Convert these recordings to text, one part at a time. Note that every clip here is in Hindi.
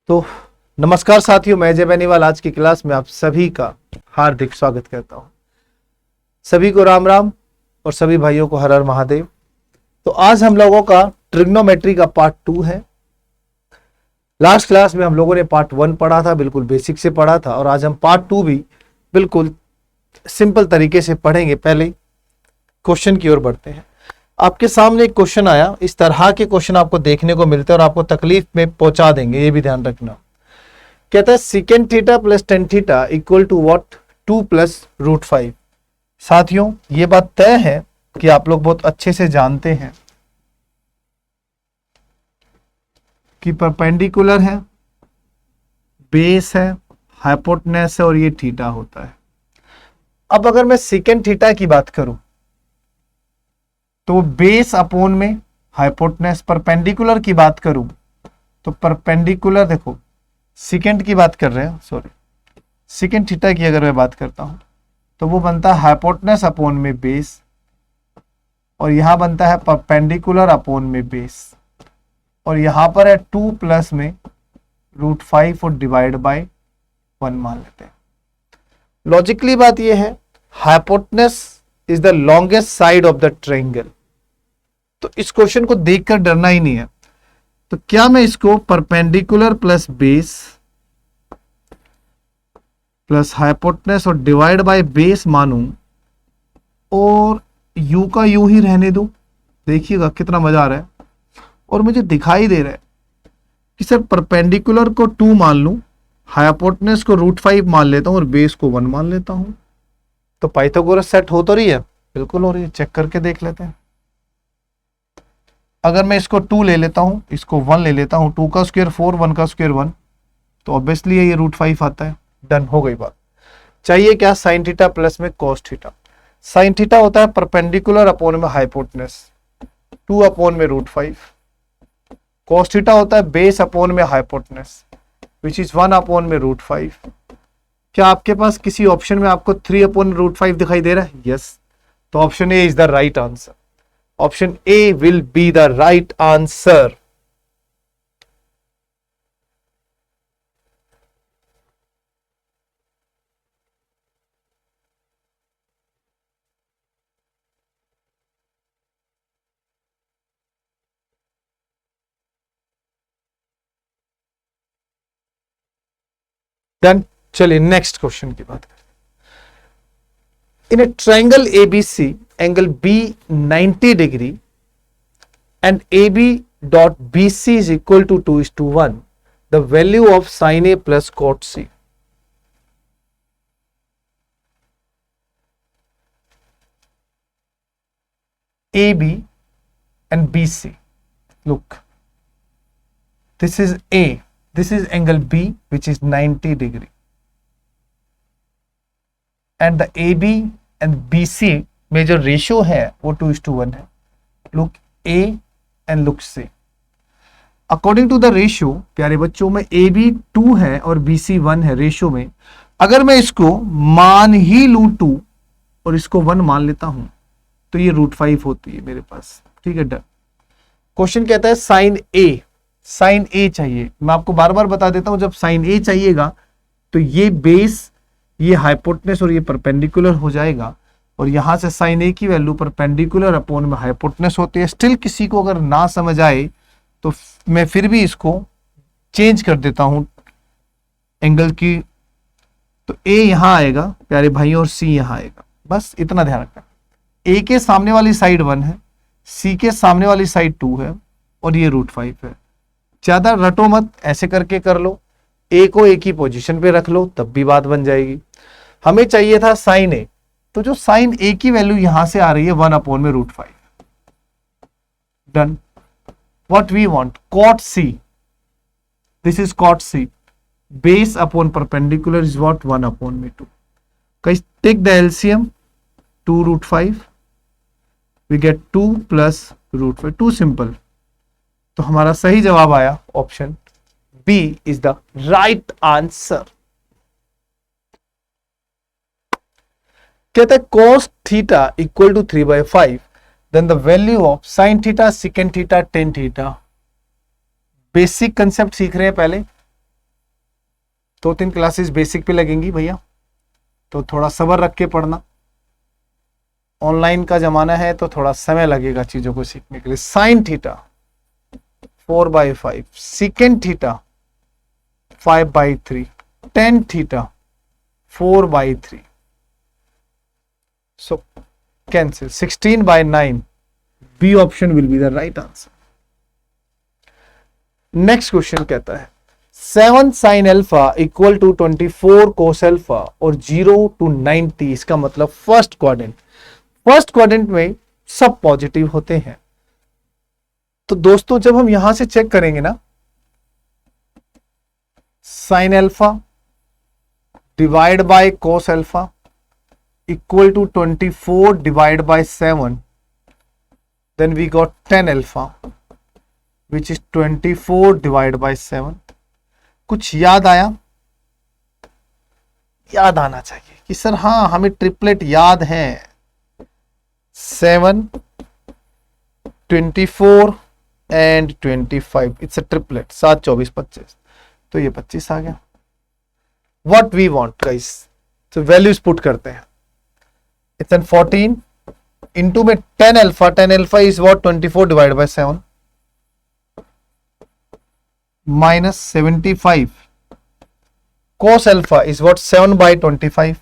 तो नमस्कार साथियों, मैं अजय बेनीवाल आज की क्लास में आप सभी का हार्दिक स्वागत करता हूं। सभी को राम राम और सभी भाइयों को हर हर महादेव। तो आज हम लोगों का ट्रिग्नोमेट्री का पार्ट 2 है। लास्ट क्लास में हम लोगों ने पार्ट 1 पढ़ा था, बिल्कुल बेसिक से पढ़ा था, और आज हम पार्ट 2 भी बिल्कुल सिंपल तरीके से पढ़ेंगे। पहले क्वेश्चन की ओर बढ़ते हैं। आपके सामने एक क्वेश्चन आया, इस तरह के क्वेश्चन आपको देखने को मिलते हैं और आपको तकलीफ में पहुंचा देंगे, ये भी ध्यान रखना। कहता है secant theta plus tan theta equal to what 2 plus root 5। साथियों ये बात तय है कि आप लोग बहुत अच्छे से जानते हैं कि परपेंडिकुलर है, बेस है, हाइपोटेनस है और ये थीटा होता है। अब अगर मैं सीकेंट थीटा की बात करूं तो बेस अपोन में हाइपोटेनस, परपेंडिकुलर की बात करूं तो परपेंडिकुलर, देखो सीकेंट की बात कर रहे हैं, सॉरी सीकेंट थीटा की अगर मैं बात करता हूं तो वो बनता है हाइपोटेनस अपोन में बेस, और यहां बनता है परपेंडिकुलर अपोन में बेस, और यहां पर है 2 प्लस में रूट 5 और डिवाइड बाय 1 मान लेते हैं। लॉजिकली बात यह है, hypotenuse is the longest side of the triangle. तो इस क्वेश्चन को देखकर डरना ही नहीं है। तो क्या मैं इसको perpendicular plus base plus hypotenuse और डिवाइड बाय बेस मानूं और यू का यू ही रहने दूं? देखिएगा कितना मजा आ रहा है। और मुझे दिखाई दे रहा है कि सर परपेंडिकुलर को 2 मान लूं, हाइपोटेनस को रूट 5 मान लेता हूं और बेस को 1 मान लेता हूं। तो पाइथागोरस सेट हो तो रही है? बिल्कुल हो रही है। चेक करके देख लेते हैं। अगर मैं इसको 2 ले लेता हूं, इसको 1 ले लेता हूं, 2 का स्क्वायर 4, 1 का स्क्वायर 1, तो ऑब्वियसली ये रूट 5 आता है। डन, हो गई बात। चाहिए क्या? साइन थीटा प्लस में कॉस थीटा। साइन थीटा होता है परपेंडिकुलर अपोन में हाइपोटेनस, 2 अपोन में रूट 5। कॉस थीटा होता है बेस अपोन में हाइपोटेनस, विच इज 1 अपोन में रूट 5। क्या आपके पास किसी ऑप्शन में आपको 3 अपोन रूट 5 दिखाई दे रहा है? यस। तो option A is the right answer. Option A will be the right answer. Done. चलिए नेक्स्ट क्वेश्चन की बात करते हैं। In a triangle ABC, angle B 90 degree and AB dot BC is equal to 2:1. The value of sin A plus cot C. AB and BC. Look, this is A. This is angle B, which is 90 degree. And the AB and BC में जो रेशियो है वो 2:1 है। Look A and look C. According to the ratio, प्यारे बच्चों में AB 2 है और BC 1 है रेशियो में। अगर मैं इसको मान ही लूं 2 और इसको 1 मान लेता हूं तो ये रूट 5 होती है मेरे पास। ठीक है, डन। क्वेश्चन कहता है साइन A, साइन A चाहिए। मैं आपको बार बार बता देता हूं, जब साइन A चाहिएगा तो ये बेस, ये हाइपोटेनस और ये परपेंडिकुलर हो जाएगा, और यहां से साइन A की वैल्यू परपेंडिकुलर अपोन में हाइपोटेनस होती है। स्टिल किसी को अगर ना समझ आए तो मैं फिर भी इसको चेंज कर देता हूं एंगल की। तो A यहां आएगा प्यारे भाई और C यहां आएगा। बस इतना ध्यान रखना। A के सामने वाली साइड 1 है, C के सामने वाली साइड 2 है और ये रूट 5 है। ज्यादा रटो मत, ऐसे करके कर लो। A को A की पोजीशन पे रख लो, तब भी बात बन जाएगी। हमें चाहिए था साइन A, तो जो साइन A की वैल्यू यहां से आ रही है 1 अपोन में root 5। Done. What we want, cot C, this is cot C, base upon perpendicular is what 1 upon में 2। Guys take the LCM, 2 root 5, we get 2 plus root 5, 2 simple. तो हमारा सही जवाब आया option B is the right answer. कहता है cos theta equal to 3/5, then the value of sin theta, secant theta, tan theta. Basic concept सीख रहे हैं पहले। 2-3 क्लासेस बेसिक पे लगेंगी भैया, तो थोड़ा सब्र रख के पढ़ना। ऑनलाइन का जमाना है तो थोड़ा समय लगेगा चीजों को सीखने के लिए। Sine theta 4/5, second theta 5/3, tan theta 4/3, so cancel 16/9, B option will be the right answer. Next question कहता है 7 sin alpha equal to 24 cos alpha और 0 to 90, इसका मतलब फर्स्ट क्वाड्रेंट में सब पॉजिटिव होते हैं। तो दोस्तों जब हम यहां से चेक करेंगे ना, sin alpha divide by cos alpha equal to 24 divided by 7, then we got 10 alpha which is 24 divided by 7. कुछ याद आया? याद आना चाहिए कि सर हाँ हमें ट्रिपलेट याद है, 7, 24 and 25, इट्स अ ट्रिपलेट, 7, 24, 25, तो ये 25 आ गया। व्हाट वी वांट गाइस, तो वैल्यूज पुट करते हैं। It's an 14 into में 10 alpha, 10 alpha is what, 24 divided by 7 minus 75, cos alpha is what, 7/25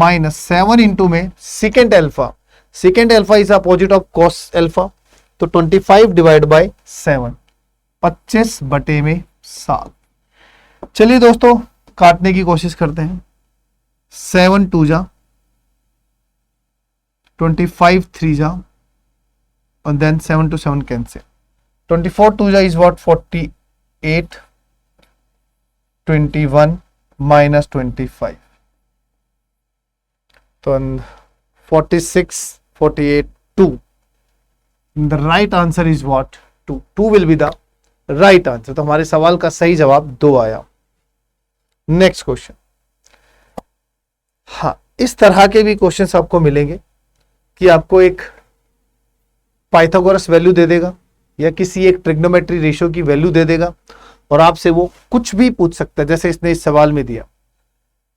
minus 7 into में secant alpha is opposite of cos alpha, तो 25 divided by 7, 25/7। चलिए दोस्तों काटने की कोशिश करते हैं। 7 2 जा, 25 3 जा, and then 7 to 7 cancel. 24 2 जा is what, 48, 21 minus 25. तो 46, 48, 2. The right answer is what? 2. 2 will be the right answer. तो हमारे सवाल का सही जवाब 2 आया। Next question. हाँ, इस तरह के भी क्वेश्चंस आपको मिलेंगे कि आपको एक पाइथागोरस वैल्यू दे देगा या किसी एक ट्रिग्नोमेट्री रेशियो की वैल्यू दे देगा और आपसे वो कुछ भी पूछ सकता है, जैसे इसने इस सवाल में दिया।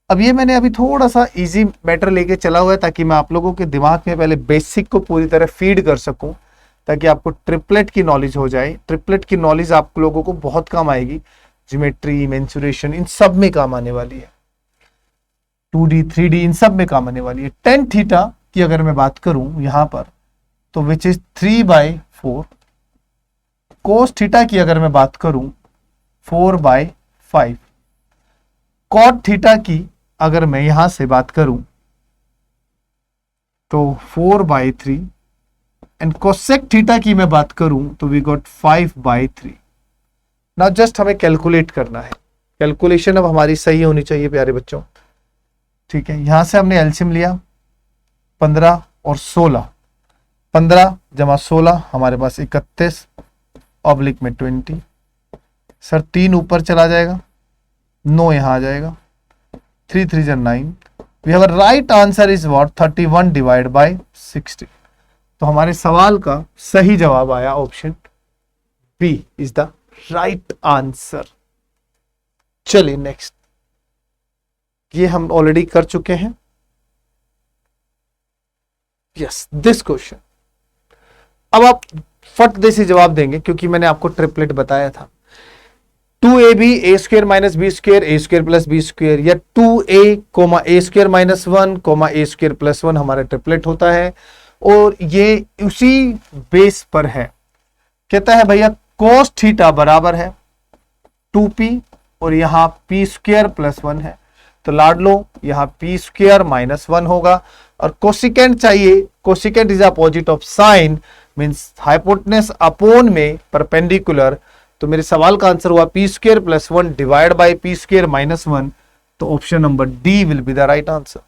अब ये मैंने अभी थोड़ा सा इजी मैटर लेके चला हुआ है ताकि मैं आप लोगों के दिमाग में पहले बेसिक को पूरी तरह फीड कर सकूं, ताकि आपको ट्रिपलेट की नॉलेज हो जाए। ट्रिपलेट की नॉलेज आप लोगों को बहुत काम आएगी, ज्योमेट्री, मेंसुरेशन, इन सब में काम आने वाली है, 2D 3D इन सब में काम आने वाली है। टेन थीटा की अगर मैं बात करूं यहां पर, तो विच इज 3/4। कोस थीटा की अगर मैं बात करूं 4/5। कॉट थीटा की अगर मैं यहां से बात करूं तो 4/3, एंड कोसेक थीटा की मैं बात करूं तो वी गॉट 5/3। नाउ जस्ट हमें कैलकुलेट करना है, कैलकुलेशन अब हमारी सही होनी चाहिए प्यारे बच्चों, ठीक है। यहां से हमने एलसीएम लिया 15 और 16, 15 जमा 16 हमारे पास 31 ऑब्लिक में 20। सर 3 ऊपर चला जाएगा, 9 यहां आ जाएगा, 3 3 जा 9। We have a right answer is what, 31 divide by 60। तो हमारे सवाल का सही जवाब आया option B is the right answer. चलिए नेक्स्ट, ये हम ऑलरेडी कर चुके हैं। Yes, this question. अब आप फट दे से जवाब देंगे क्योंकि मैंने आपको ट्रिपलेट बताया था। 2ab a square minus B square a square plus B square, या 2a comma a square minus 1 comma a square plus 1 हमारा ट्रिपलेट होता है, और ये उसी बेस पर है। कहता है भैया cos थीटा बराबर है 2p और यहां p स्क्वायर प्लस 1 है, तो लाड लो यहां p स्क्वायर माइनस 1 होगा, और कोसिकेंट चाहिए। Cosecant is opposite of sine, means hypotenuse upon में परपेंडिकुलर। तो मेरे सवाल का आंसर हुआ p square plus 1 divide by p square minus 1, तो option number D will be the right answer.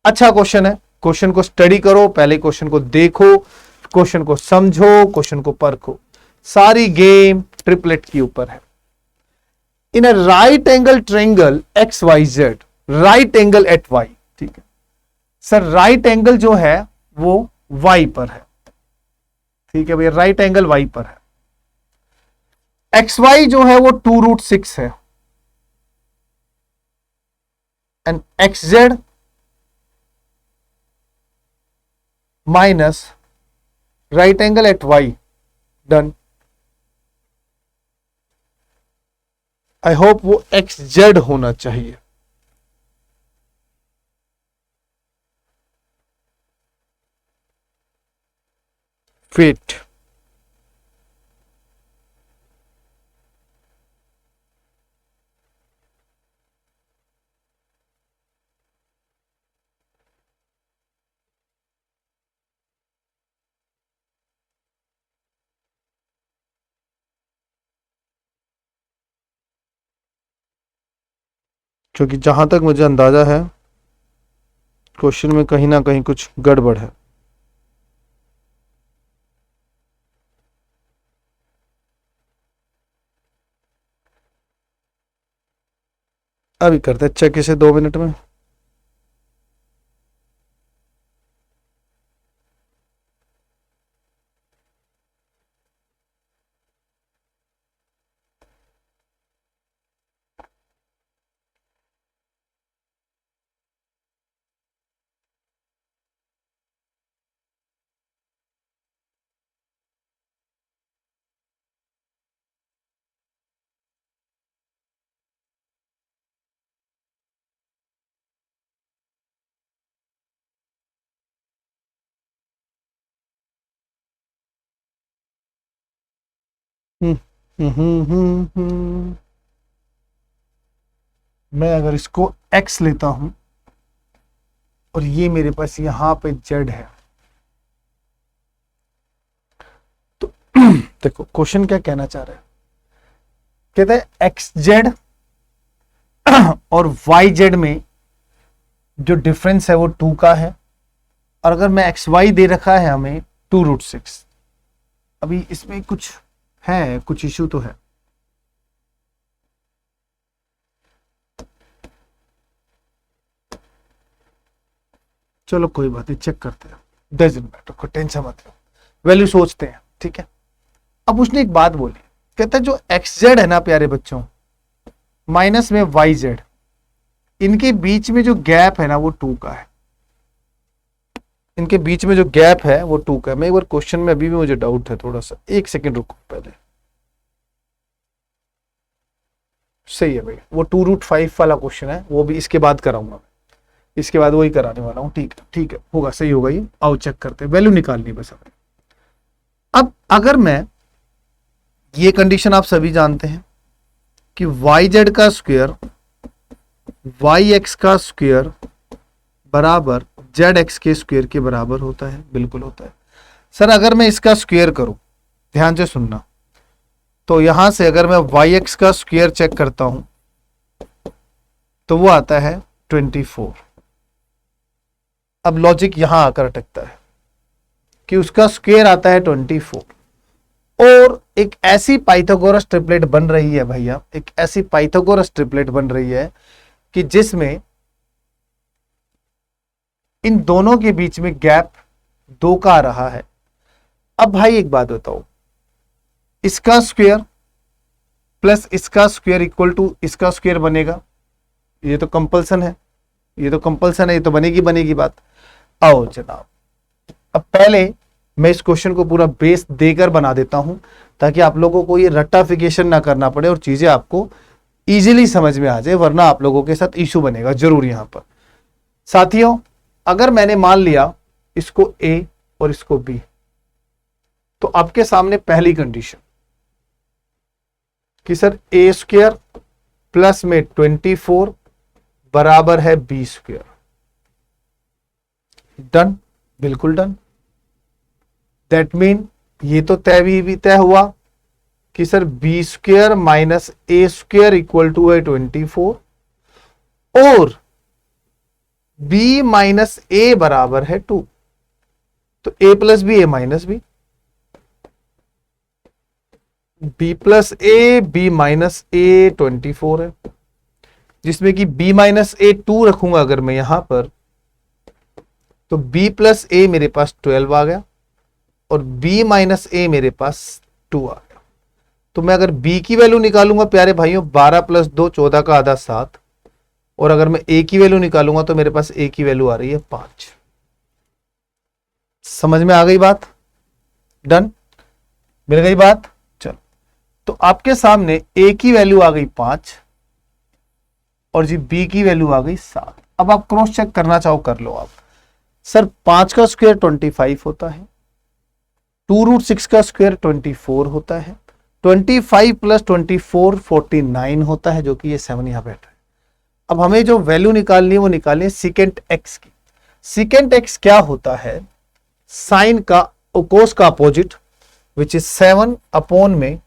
अच्छा क्वेश्चन है, क्वेश्चन को स्टडी करो, पहले क्वेश्चन को देखो, क्वेश्चन को समझो, क्वेश्चन को परखो। सारी गेम ट्रिपलेट के ऊपर है। In a right angle triangle XYZ, right angle at Y, ठीक है सर, राइट एंगल जो है वो Y पर है, ठीक है भैया, राइट एंगल Y पर है। एक्स वाई जो है वो 2√6 है, and X Z minus right angle at Y, done. I hope वो एक्स जेड होना चाहिए। फिट क्योंकि जहां तक मुझे अंदाजा है क्वेश्चन में कहीं ना कहीं कुछ गड़बड़ है। अभी करते चेक इसे 2 मिनट में। हम्म हम्म हम्म हम्म। मैं अगर इसको x लेता हूं और ये मेरे पास यहां पे z है, तो देखो क्वेश्चन क्या कहना चाह रहा है, कहते हैं एक्स जेड और वाई जेड में जो डिफरेंस है वो 2 का है, और अगर मैं एक्स वाई दे रखा है हमें 2√6। अभी इसमें कुछ है, कुछ इशू तो है। चलो कोई बात नहीं, चेक करते हैं, डजंट मैटर, कोई टेंशन मत लो, वैल्यू सोचते हैं, ठीक है। अब उसने एक बात बोली, कहता है जो एक्स जेड है ना प्यारे बच्चों, माइनस में वाई जेड, इनके बीच में जो गैप है ना वो 2 का है। इनके बीच में जो गैप है वो 2 का है। मैं एक बार क्वेश्चन में, अभी भी मुझे डाउट है थोड़ा सा, एक सेकेंड रुको पहले। सही है भाई, वो 2√5 वाला क्वेश्चन है, वो भी इसके बाद कराऊंगा मैं, इसके बाद वही कराने वाला हूँ। ठीक है, ठीक है, होगा, सही होगा ये। आओ चेक करते हैं, वैल्यू निकालनी बस हमें। अब अगर मैं, ये कंडीशन आप सभी जानते हैं कि वाई जेड का स्क्वायर वाई एक्स का स्क्वायर बराबर जेड एक्स के स्क्वायर के बराबर होता है, बिल्कुल होता है। सर अगर मैं इसका स्क्वायर करूं, ध्यान से सुनना, तो यहां से अगर मैं वाई एक्स का स्क्वायर चेक करता हूं तो वो आता है 24। अब लॉजिक यहां आकर अटकता है कि उसका स्क्वायर आता है 24, और एक ऐसी पाइथागोरस ट्रिपलेट बन रही है भैया, एक ऐसी पाइथागोरस ट्रिपलेट बन रही है कि जिसमें इन दोनों के बीच में गैप 2 का आ रहा है। अब भाई एक बात बताओ, इसका स्क्वायर प्लस इसका स्क्वायर इक्वल टू इसका स्क्वायर बनेगा, ये तो कंपल्सन है, ये तो कंपल्सन है, ये तो बनेगी बनेगी बात। आओ जनाब, अब पहले मैं इस क्वेश्चन को पूरा बेस देकर बना देता हूं ताकि आप लोगों को ये रट्टाफिकेशन ना करना पड़े और चीजें आपको इजीली समझ में आ जाए, वरना आप लोगों के साथ इशू बनेगा जरूर यहां पर। साथियों, अगर मैंने मान लिया इसको A और इसको B, तो आपके सामने पहली कंडीशन कि सर A स्क्वायर प्लस में 24 बराबर है B स्क्वायर, डन, बिल्कुल डन। दैट मीन ये तो तय भी तय हुआ कि sir B square minus A square equal to है 24, और B माइनस A बराबर है 2, तो A plus B A minus B, B plus A B minus A 24 है, जिसमें कि B माइनस A 2 रखूंगा अगर मैं यहां पर, तो B प्लस A मेरे पास 12 आ गया और B माइनस A मेरे पास 2 आ गया। तो मैं अगर b की वैल्यू निकालूंगा प्यारे भाइयों 12 + 2 14 का आधा 7, और अगर मैं a की वैल्यू निकालूंगा तो मेरे पास a की वैल्यू आ रही है 5। समझ में आ गई बात? डन, मिल गई बात? चलो, तो आपके सामने a की वैल्यू आ गई 5 और जी b की वैल्यू आ गई 7। अब आप क्रॉस चेक करना चाहो कर लो आप। सर 5 का स्क्वायर 25 होता है, 2√6 का स्क्वायर 24 होता है, 25 + 24 49 होता है, जो कि ये 7 यहां बैठा है। अब हमें जो वैल्यू निकालनी है वो निकालनी है सीकेंट x की। सीकेंट x क्या होता है? साइन का कोस का अपोजिट, विच इज 7 अपॉन में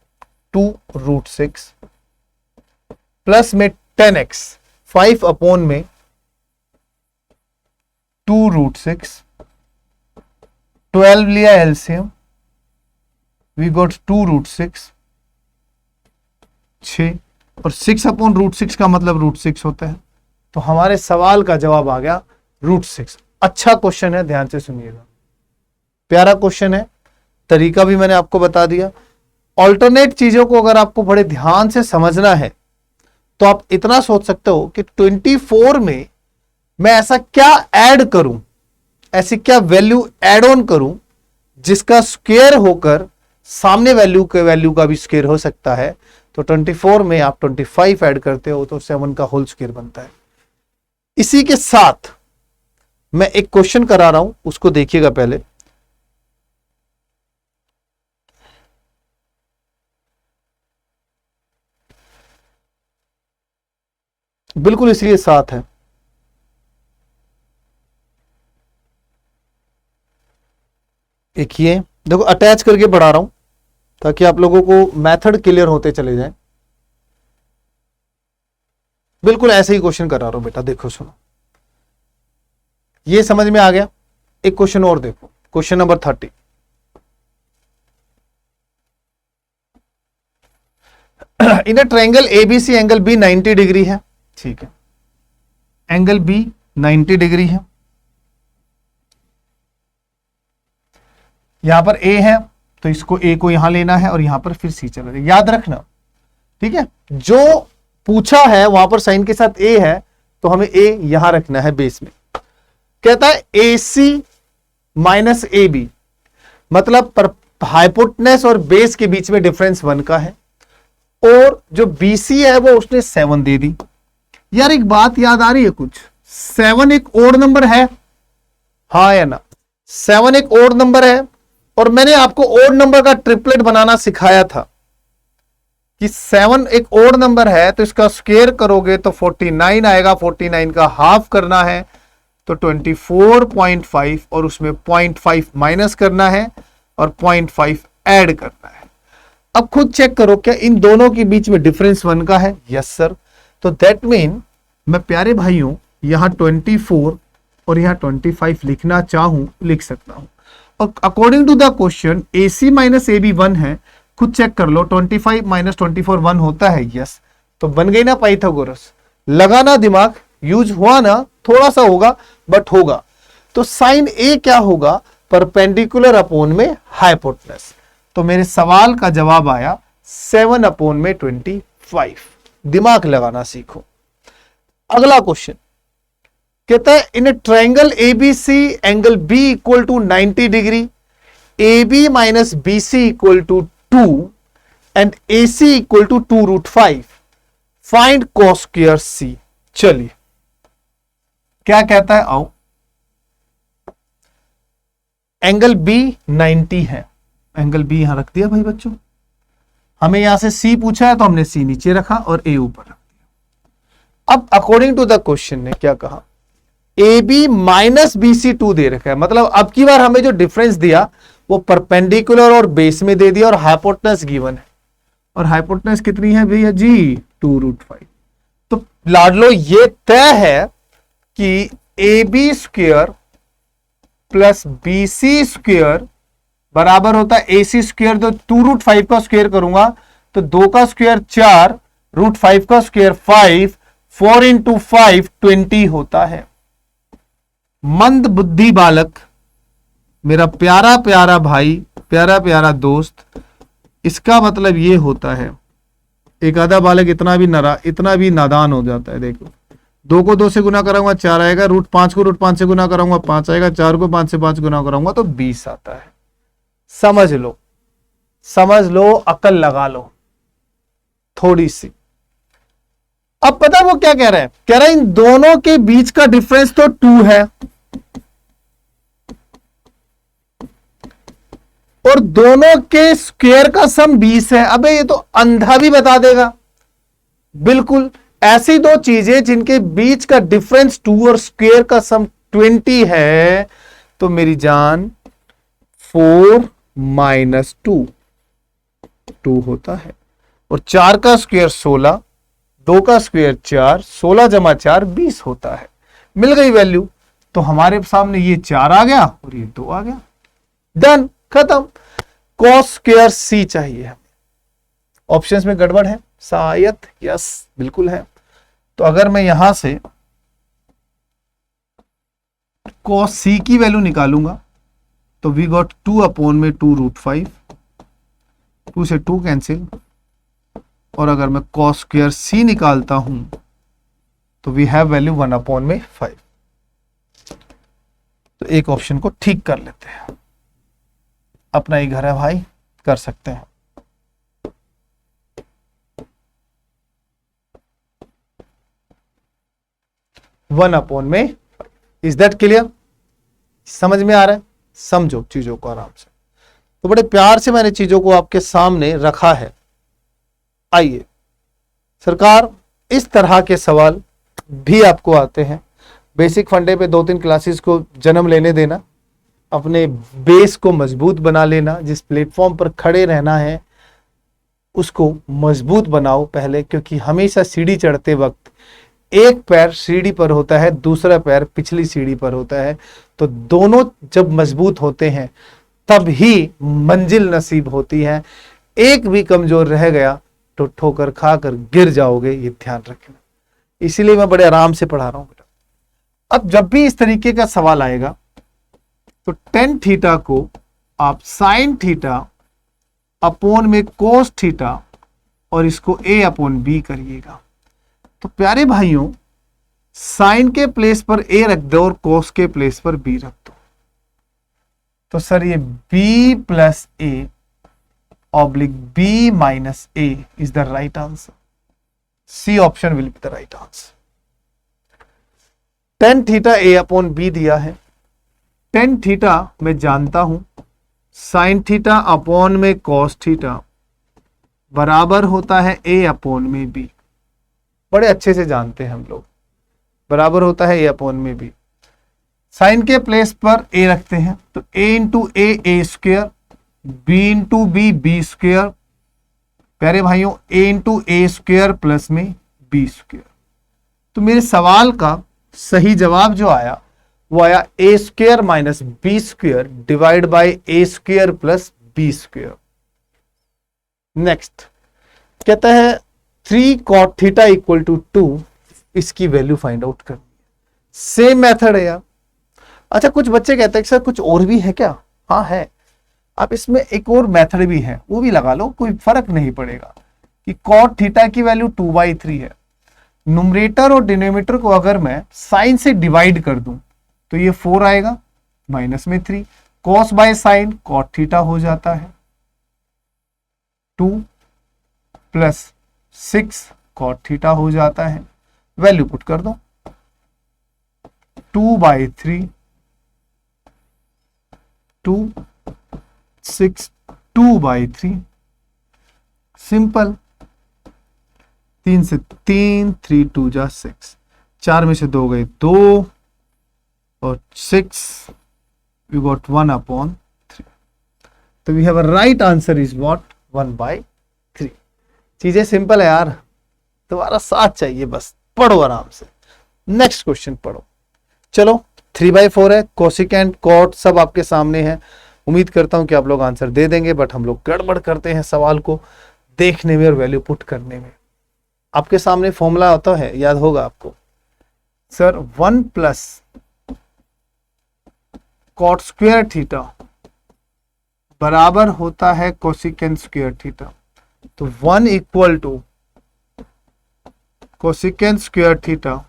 2√6 प्लस में 10x 5 अपॉन में 2√6, 12 लिया एलसीएम, वी गॉट 2√6, 6, और 6 अपॉन √6 का मतलब √6 होता है। तो हमारे सवाल का जवाब आ गया √6। अच्छा क्वेश्चन है, ध्यान से सुनिएगा, प्यारा क्वेश्चन है, तरीका भी मैंने आपको बता दिया। ऑल्टरनेट चीजों को अगर आपको बड़े ध्यान से समझना है तो आप इतना सोच सकते हो कि 24 में मैं ऐसा क्या ऐड करूं, ऐसी क्या वैल्यू ऐड ऑन करूं जिसका स्क्वायर होकर सामने वैल्यू के वैल्यू का भी स्क्वायर हो सकता है। तो 24 में आप 25 ऐड करते हो तो 7 का होल स्क्वायर बनता है। इसी के साथ मैं एक क्वेश्चन करा रहा हूं, उसको देखिएगा पहले। बिल्कुल इसलिए साथ है, एक ये देखो अटैच करके पढ़ा रहा हूं ताकि आप लोगों को मेथड क्लियर होते चले जाएं। बिल्कुल ऐसे ही क्वेश्चन करा रहा हूं बेटा, देखो सुनो, ये समझ में आ गया। एक क्वेश्चन और देखो, question number 30। In a triangle ABC angle B 90 degree है, ठीक है, एंगल बी 90 डिग्री है, यहां पर ए है तो इसको ए को यहां लेना है और यहां पर फिर सी चला जाएगा, याद रखना, ठीक है। जो पूछा है वहां पर साइन के साथ ए है तो हमें ए यहां रखना है बेस में। कहता है ए सी माइनस ए बी, मतलब पर हाइपोटेनस और बेस के बीच में डिफरेंस 1 का है, और जो बीसी है वो उसने 7 दे दी। यार एक बात याद आ रही है कुछ, 7 एक ओड नंबर है, हाँ या ना? 7 एक ओड नंबर है, और मैंने आपको ओड नंबर का ट्रिपलेट बनाना सिखाया था कि 7 एक ओड नंबर है तो इसका स्क्वायर करोगे तो 49 आएगा, 49 का हाफ करना है तो 24.5, और उसमें 0.5 माइनस करना है और 0.5 ऐड करना है। अब खुद चेक करो क्या इन दोनों के बीच में डिफरेंस 1 का है? Yes sir. तो दैट मीन मैं प्यारे भाइयों यहां 24 और यहां 25 लिखना चाहूं लिख सकता हूं। और according to the question A C minus A B 1 है, खुद चेक कर लो, 25 माइनस 24 1 होता है, यस। तो बन गई ना पाइथागोरस, लगाना दिमाग, यूज हुआ ना, थोड़ा सा होगा बट होगा। तो साइन ए क्या होगा? परपेंडिकुलर अपॉन में हाइपोटेनस। तो मेरे सवाल का जवाब आया 7 अपॉन में 25। दिमाग लगाना सीखो। अगला क्वेश्चन कहता है in a triangle ABC angle B equal to 90 degree, A B minus B C equal to 2 and A C equal to 2√5, find cos square C. चलिए क्या कहता है, आओ। एंगल बी 90 है, एंगल बी यहां रख दिया भाई बच्चों, हमें यहां से सी पूछा है तो हमने सी नीचे रखा और ए ऊपर रख दिया। अब अकॉर्डिंग टू द क्वेश्चन ने क्या कहा, A B minus B C 2 दे रखा है, मतलब अब की बार हमें जो डिफरेंस दिया वो परपेंडिकुलर और बेस में दे दिया, और हाइपोटेनस गिवन है, और हाइपोटेनस कितनी है भैया जी? 2√5। तो लाडलो ये तय है कि A B square plus B C square बराबर होता है ए सी स्क्वायर, तो 2√5 का स्क्वायर करूंगा तो 2 का स्क्वायर 4, √5 का स्क्वायर 5, 4 इंटू 5 20 होता है। मंद बुद्धि बालक, मेरा प्यारा प्यारा भाई, प्यारा प्यारा दोस्त, इसका मतलब ये होता है, एक आधा बालक इतना भी नादान हो जाता है। देखो 2 को 2 से गुना कराऊंगा 4 आएगा, √5 को √5 से गुना कराऊंगा 5 आएगा, 4 को 5 से 5 गुना कराऊंगा तो 20 आता है। समझ लो, अकल लगा लो थोड़ी सी। अब पता वो क्या कह रहा है, कह रहा है इन दोनों के बीच का डिफरेंस तो 2 है और दोनों के स्क्वायर का सम 20 है। अबे ये तो अंधा भी बता देगा। बिल्कुल ऐसी दो चीजें जिनके बीच का डिफरेंस 2 और स्क्वायर का सम 20 है, तो मेरी जान 4 - 2 होता है। और 4 का स्क्वायर 16, 2 का स्क्वायर 4, 16 + 4 20 होता है। मिल गई वैल्यू। तो हमारे सामने ये 4 आ गया और ये 2 आ गया। डन, खत्म। कॉस स्क्वायर सी चाहिए हमें। ऑप्शंस में गड़बड़ है शायद, यस बिल्कुल है। तो अगर मैं यहां से कॉस सी की वैल्यू निकालूंगा तो वी गॉट 2/2 √5, 2 से 2 कैंसिल। और अगर मैं कॉस स्क्वायर सी निकालता हूं तो वी हैव वैल्यू 1/5। तो एक ऑप्शन को ठीक कर लेते हैं। अपना ही घर है भाई, कर सकते हैं। Is that clear? समझ में आ रहा है? समझो चीजों को आराम से। तो बड़े प्यार से मैंने चीजों को आपके सामने रखा है। आइए सरकार, इस तरह के सवाल भी आपको आते हैं। बेसिक फंडे पे 2-3 क्लासेस को जन्म लेने देना, अपने बेस को मजबूत बना लेना। जिस प्लेटफॉर्म पर खड़े रहना है उसको मजबूत बनाओ पहले, क्योंकि हमेशा सीढ़ी चढ़ते वक्त एक पैर सीढ़ी पर होता है, दूसरा पैर पिछली सीढ़ी पर होता है। तो दोनों जब मजबूत होते हैं तब ही मंजिल नसीब होती है। एक भी कमजोर रह गया तो ठोकर खाकर गिर जाओगे, ये ध्यान रखना। इसीलिए मैं बड़े आराम से पढ़ा रहा हूं बेटा। अब जब भी इस तरीके का सवाल आएगा तो tan थीटा को आप sin थीटा अपॉन में cos थीटा और इसको a/b करिएगा। तो प्यारे भाइयों, sin के प्लेस पर a रख दो और cos के प्लेस पर b रख दो। तो सर ये b + a/b - a is the right answer. C option will be the right answer. tan theta a/b दिया है। tan थीटा मैं जानता हूं sin थीटा अपॉन में cos थीटा बराबर होता है a/b। बड़े अच्छे से जानते हैं हम लोग, बराबर होता है a/b। साइन के प्लेस पर a रखते हैं तो a × a² b × b² प्यारे भाइयों a × a² + b²। तो मेरे सवाल का सही जवाब जो आया वो आया a² - b² divide by a² + b²। Next कहता है 3 cot थीटा = 2, इसकी वैल्यू फाइंड आउट कर। सेम मेथड है यार। अच्छा, कुछ बच्चे कहते हैं कि सर कुछ और भी है क्या? हाँ है। आप इसमें एक और मेथड भी है, वो भी लगा लो, कोई फर्क नहीं पड़ेगा। कि cot थीटा की वैल्यू 2/3 है। न्यूमरेटर और डिनोमिनेटर को अगर मैं साइन से डिवाइड कर दूं तो ये 4 आएगा, माइनस में 3, cos by sine cot theta हो जाता है 2 + 6 cot थीटा हो जाता है। वैल्यू पुट कर दो 2/3 2 6 2/3 सिंपल। 3 से 3 3 2 जा 6, 4 में से 2 गए 2 और 6 we got 1/3। तो we have a right answer is what 1/3। चीजें सिंपल है यार, तुम्हारा साथ चाहिए बस, पढ़ो आराम से। नेक्स्ट क्वेश्चन पढ़ो। चलो 3/4 है, कोसिकेंट कॉट सब आपके सामने है। उम्मीद करता हूं कि आप लोग आंसर दे देंगे, बट हम लोग गड़बड़ करते हैं सवाल को देखने में और वैल्यू पुट करने में। आपके सामने फॉर्मूला होता है, याद होगा आपको सर, 1 + cot² थीटा बराबर होता है कोसिकेंट स्क्वायर थीटा। तो 1 equal to cosecant square theta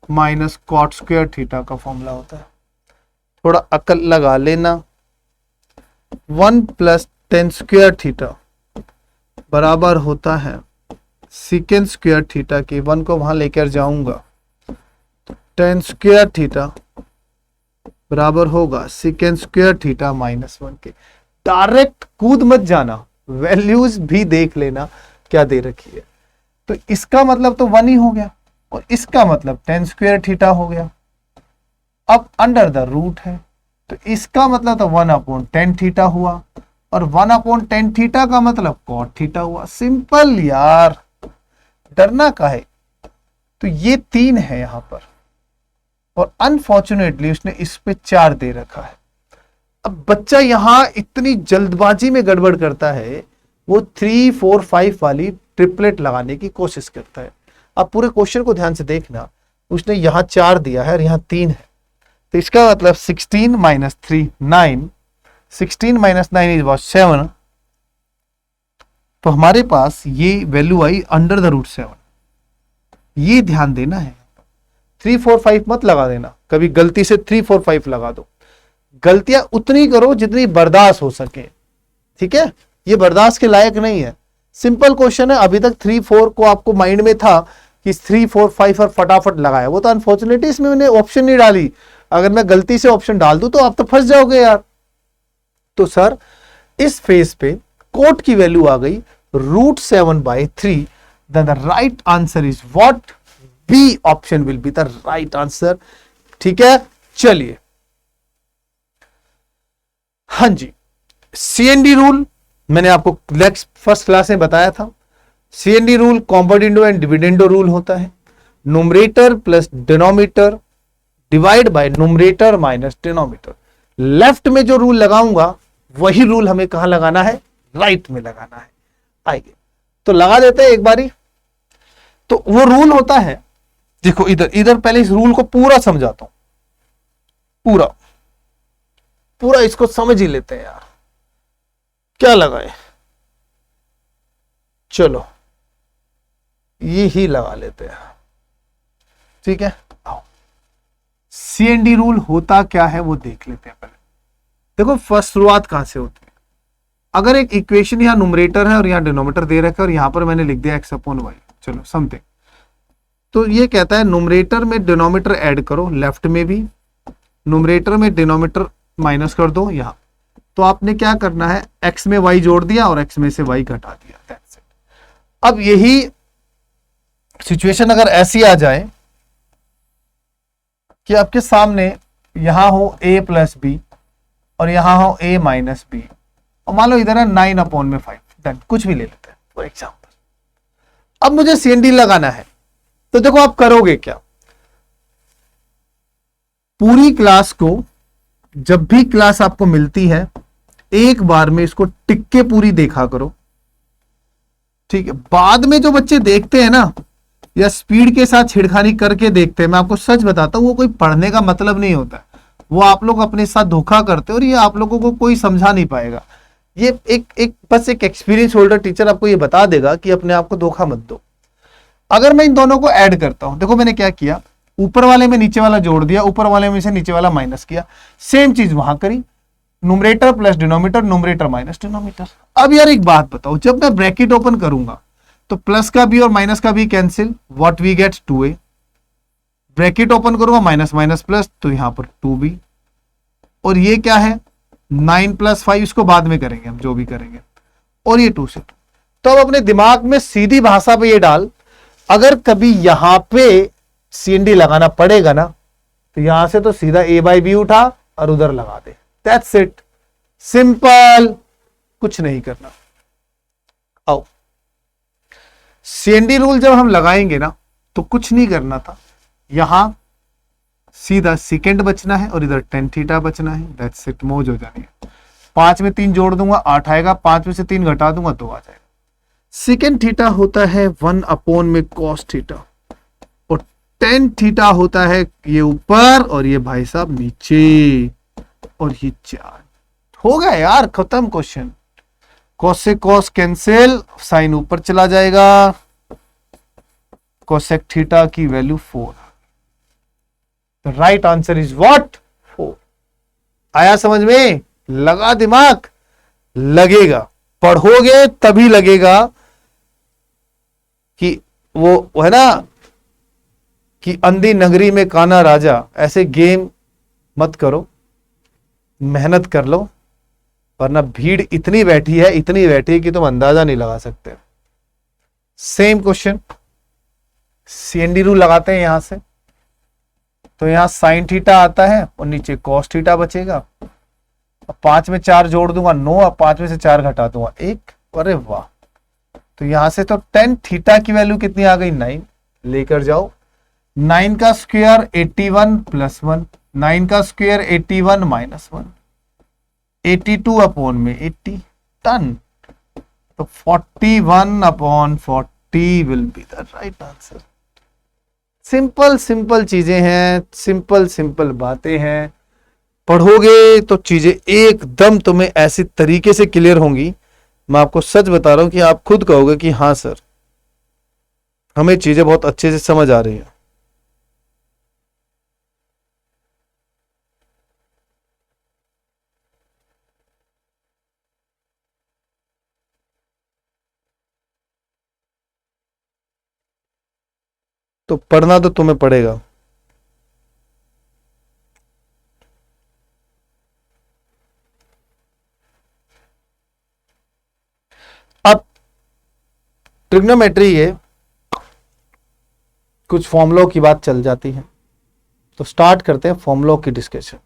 minus cot square theta का फॉर्मूला होता है। थोड़ा अकल लगा लेना। 1 प्लस टेन स्क्वायर थीटा बराबर होता है सीकेंट स्क्वायर थीटा की, 1 को वहां लेकर जाऊंगा, टेन स्क्वायर थीटा बराबर होगा सीकेंट स्क्वायर थीटा माइनस 1 के। डायरेक्ट कूद मत जाना, वैल्यूज भी देख लेना क्या दे रखी है। तो इसका मतलब तो 1 ही हो गया और इसका मतलब टेन स्क्वायर थीटा हो गया। अब अंडर द रूट है तो इसका मतलब तो 1/10 थीटा हुआ और 1/10 थीटा का मतलब कॉट थीटा हुआ। सिंपल यार, डरना का है। तो ये 3 है यहां पर और अनफॉर्चुनेटली उसने इस पे 4 दे रखा है। अब बच्चा यहां इतनी जल्दबाजी में गड़बड़ करता है, वो 3, 4, 5 वाली ट्रिपलेट लगाने की कोशिश करता है। अब पूरे क्वेश्चन को ध्यान से देखना, उसने यहां 4 दिया है और यहां 3 है। तो इसका मतलब 16 माइनस 3 9, 16 माइनस 9 इज अबाउट 7। तो हमारे पास ये वैल्यू आई अंडर द रूट 7। ये ध्यान देना है, 3, 4, 5 मत लगा देना। कभी गलती से 3, 4, 5 लगा दो। गलतियां उतनी करो जितनी बर्दाश्त हो सके, ठीक है। ये बर्दाश्त के लायक नहीं है। सिंपल क्वेश्चन है। अभी तक 3, 4 को आपको माइंड में था कि 3, 4, 5 और फटाफट लगाया, वो तो अनफॉर्चुनेटली इसमें मैंने ऑप्शन नहीं डाली। अगर मैं गलती से ऑप्शन डाल दूं तो आप तो फंस जाओगे यार। तो सर इस फेज पे कोट की वैल्यू आ गई √7/3। Then the right answer is what? B option will be the right answer. ठीक है, चलिए। हाँ जी, सीएनडी रूल मैंने आपको फर्स्ट क्लास में बताया था। C&D rule componendo and dividendo rule होता है। Numerator plus denominator divide by numerator minus denominator. Left में जो रूल लगाऊंगा वही रूल हमें कहां लगाना है? राइट में लगाना है। आइए तो लगा देते हैं एक बारी। तो वो रूल होता है, देखो इधर पहले इस रूल को पूरा समझाता हूं। पूरा इसको समझ ही लेते हैं यार, क्या लगाए। चलो ये ही लगा लेते हैं, ठीक है। आओ, सीएनडी रूल होता क्या है वो देख लेते हैं पहले। देखो फर्स्ट शुरुआत कहां से होती है। अगर एक इक्वेशन यहां न्यूमरेटर है और यहां डिनोमिनेटर दे रखा है और यहां पर मैंने लिख दिया x/y, चलो समथिंग। तो ये कहता है न्यूमरेटर में डिनोमिनेटर ऐड करो, लेफ्ट में भी न्यूमरेटर में डिनोमिनेटर माइनस कर दो यहां। तो आपने क्या करना है, x में y जोड़ दिया और x में से y घटा दिया। That's it. अब यही सिचुएशन अगर ऐसी आ जाए कि आपके सामने यहां हो a प्लस बी और यहां हो a माइनस बी, और मान लो इधर है 9/5, देन कुछ भी ले लेते हैं फॉर एग्जाम्पल। अब मुझे सीएनडी लगाना है, तो देखो आप करोगे क्या। पूरी क्लास को, जब भी क्लास आपको मिलती है, एक बार में इसको टिक के पूरी देखा करो, ठीक है। बाद में जो बच्चे देखते हैं ना, या स्पीड के साथ छिड़खानी करके देखते हैं, मैं आपको सच बताता हूं, वो कोई पढ़ने का मतलब नहीं होता। वो आप लोग अपने साथ धोखा करते हो और ये आप लोगों को कोई समझा नहीं पाएगा। ये बस एक एक्सपीरियंस होल्डर टीचर आपको ये बता देगा कि अपने आप को धोखा मत दो। अगर मैं इन दोनों को ऐड करता हूं, देखो मैंने क्या किया, ऊपर वाले में नीचे वाला जोड़ दिया, ऊपर वाले में से नीचे वाला माइनस किया। सेम चीज वहां करी, numerator plus denominator, numerator minus denominator. अब यार एक बात बताओ, जब मैं ब्रैकेट ओपन करूंगा तो प्लस का भी और माइनस का भी cancel, what we get 2a। Bracket open करूंगा माइनस माइनस प्लस, तो यहां पर 2b। और ये क्या है 9 + 5, इसको बाद में करेंगे हम जो भी करेंगे। और ये 2 से 2। तो अब अपने दिमाग में सीधी भाषा पे ये डाल, अगर कभी यहां पे सीएनडी लगाना पड़ेगा ना, तो यहां से तो सीधा a/b उठा और उधर लगा दे। दैट्स इट, सिंपल, कुछ नहीं करना। आओ, सीएनडी रूल जब हम लगाएंगे ना तो कुछ नहीं करना था, यहां सीधा सेकेंड बचना है और इधर tan थीटा बचना है। दैट्स इट, मौज हो जानी है। 5 में 3 जोड़ दूंगा 8 आएगा, 5 में से 3 घटा दूंगा 2 आ जाएगा। सेकेंड थीटा होता है 1 में cos थीटा और tan थीटा होता है ये ऊपर और ये भाई साहब नीचे, और ये 4। हो गया यार, खत्म क्वेश्चन। कॉस से कॉस कैंसिल, साइन ऊपर चला जाएगा, कोसेक थीटा की value 4। The right answer is what? 4। आया समझ में? लगा दिमाग? लगेगा, पढ़ोगे तभी लगेगा कि वो है ना कि अंधी नगरी में काना राजा, ऐसे गेम मत करो, मेहनत कर लो, वरना भीड़ इतनी बैठी है, इतनी बैठी है कि तुम अंदाजा नहीं लगा सकते। सेम क्वेश्चन, सीएनडी रूल लगाते हैं यहां से, तो यहां साइन थीटा आता है और नीचे कॉस थीटा बचेगा। अब 5 में 4 जोड़ दूंगा 9, अब 5 में से 4 घटा दूंगा 1। अरे वाह, तो यहां से तो टेन थीटा की वैल्यू कितनी आ गई? 9। लेकर जाओ, 9 का स्क्वायर 81 प्लस 1, 9 का स्क्वायर 81 माइनस 1, 82 अपॉन में 80, टन। तो 41 upon 40 will be the right answer. Simple simple चीजें हैं, सिंपल सिंपल बातें हैं, पढ़ोगे तो चीजें एकदम तुम्हें ऐसी तरीके से क्लियर होंगी, मैं आपको सच बता रहा हूं कि आप खुद कहोगे कि हाँ सर, हमें चीजें बहुत अच्छे से समझ आ रही हैं। तो पढ़ना तो तुम्हें पड़ेगा। अब ट्रिग्नोमेट्री है, कुछ फॉर्मूलों की बात चल जाती है, तो स्टार्ट करते हैं फॉर्मूलों की डिस्कशन।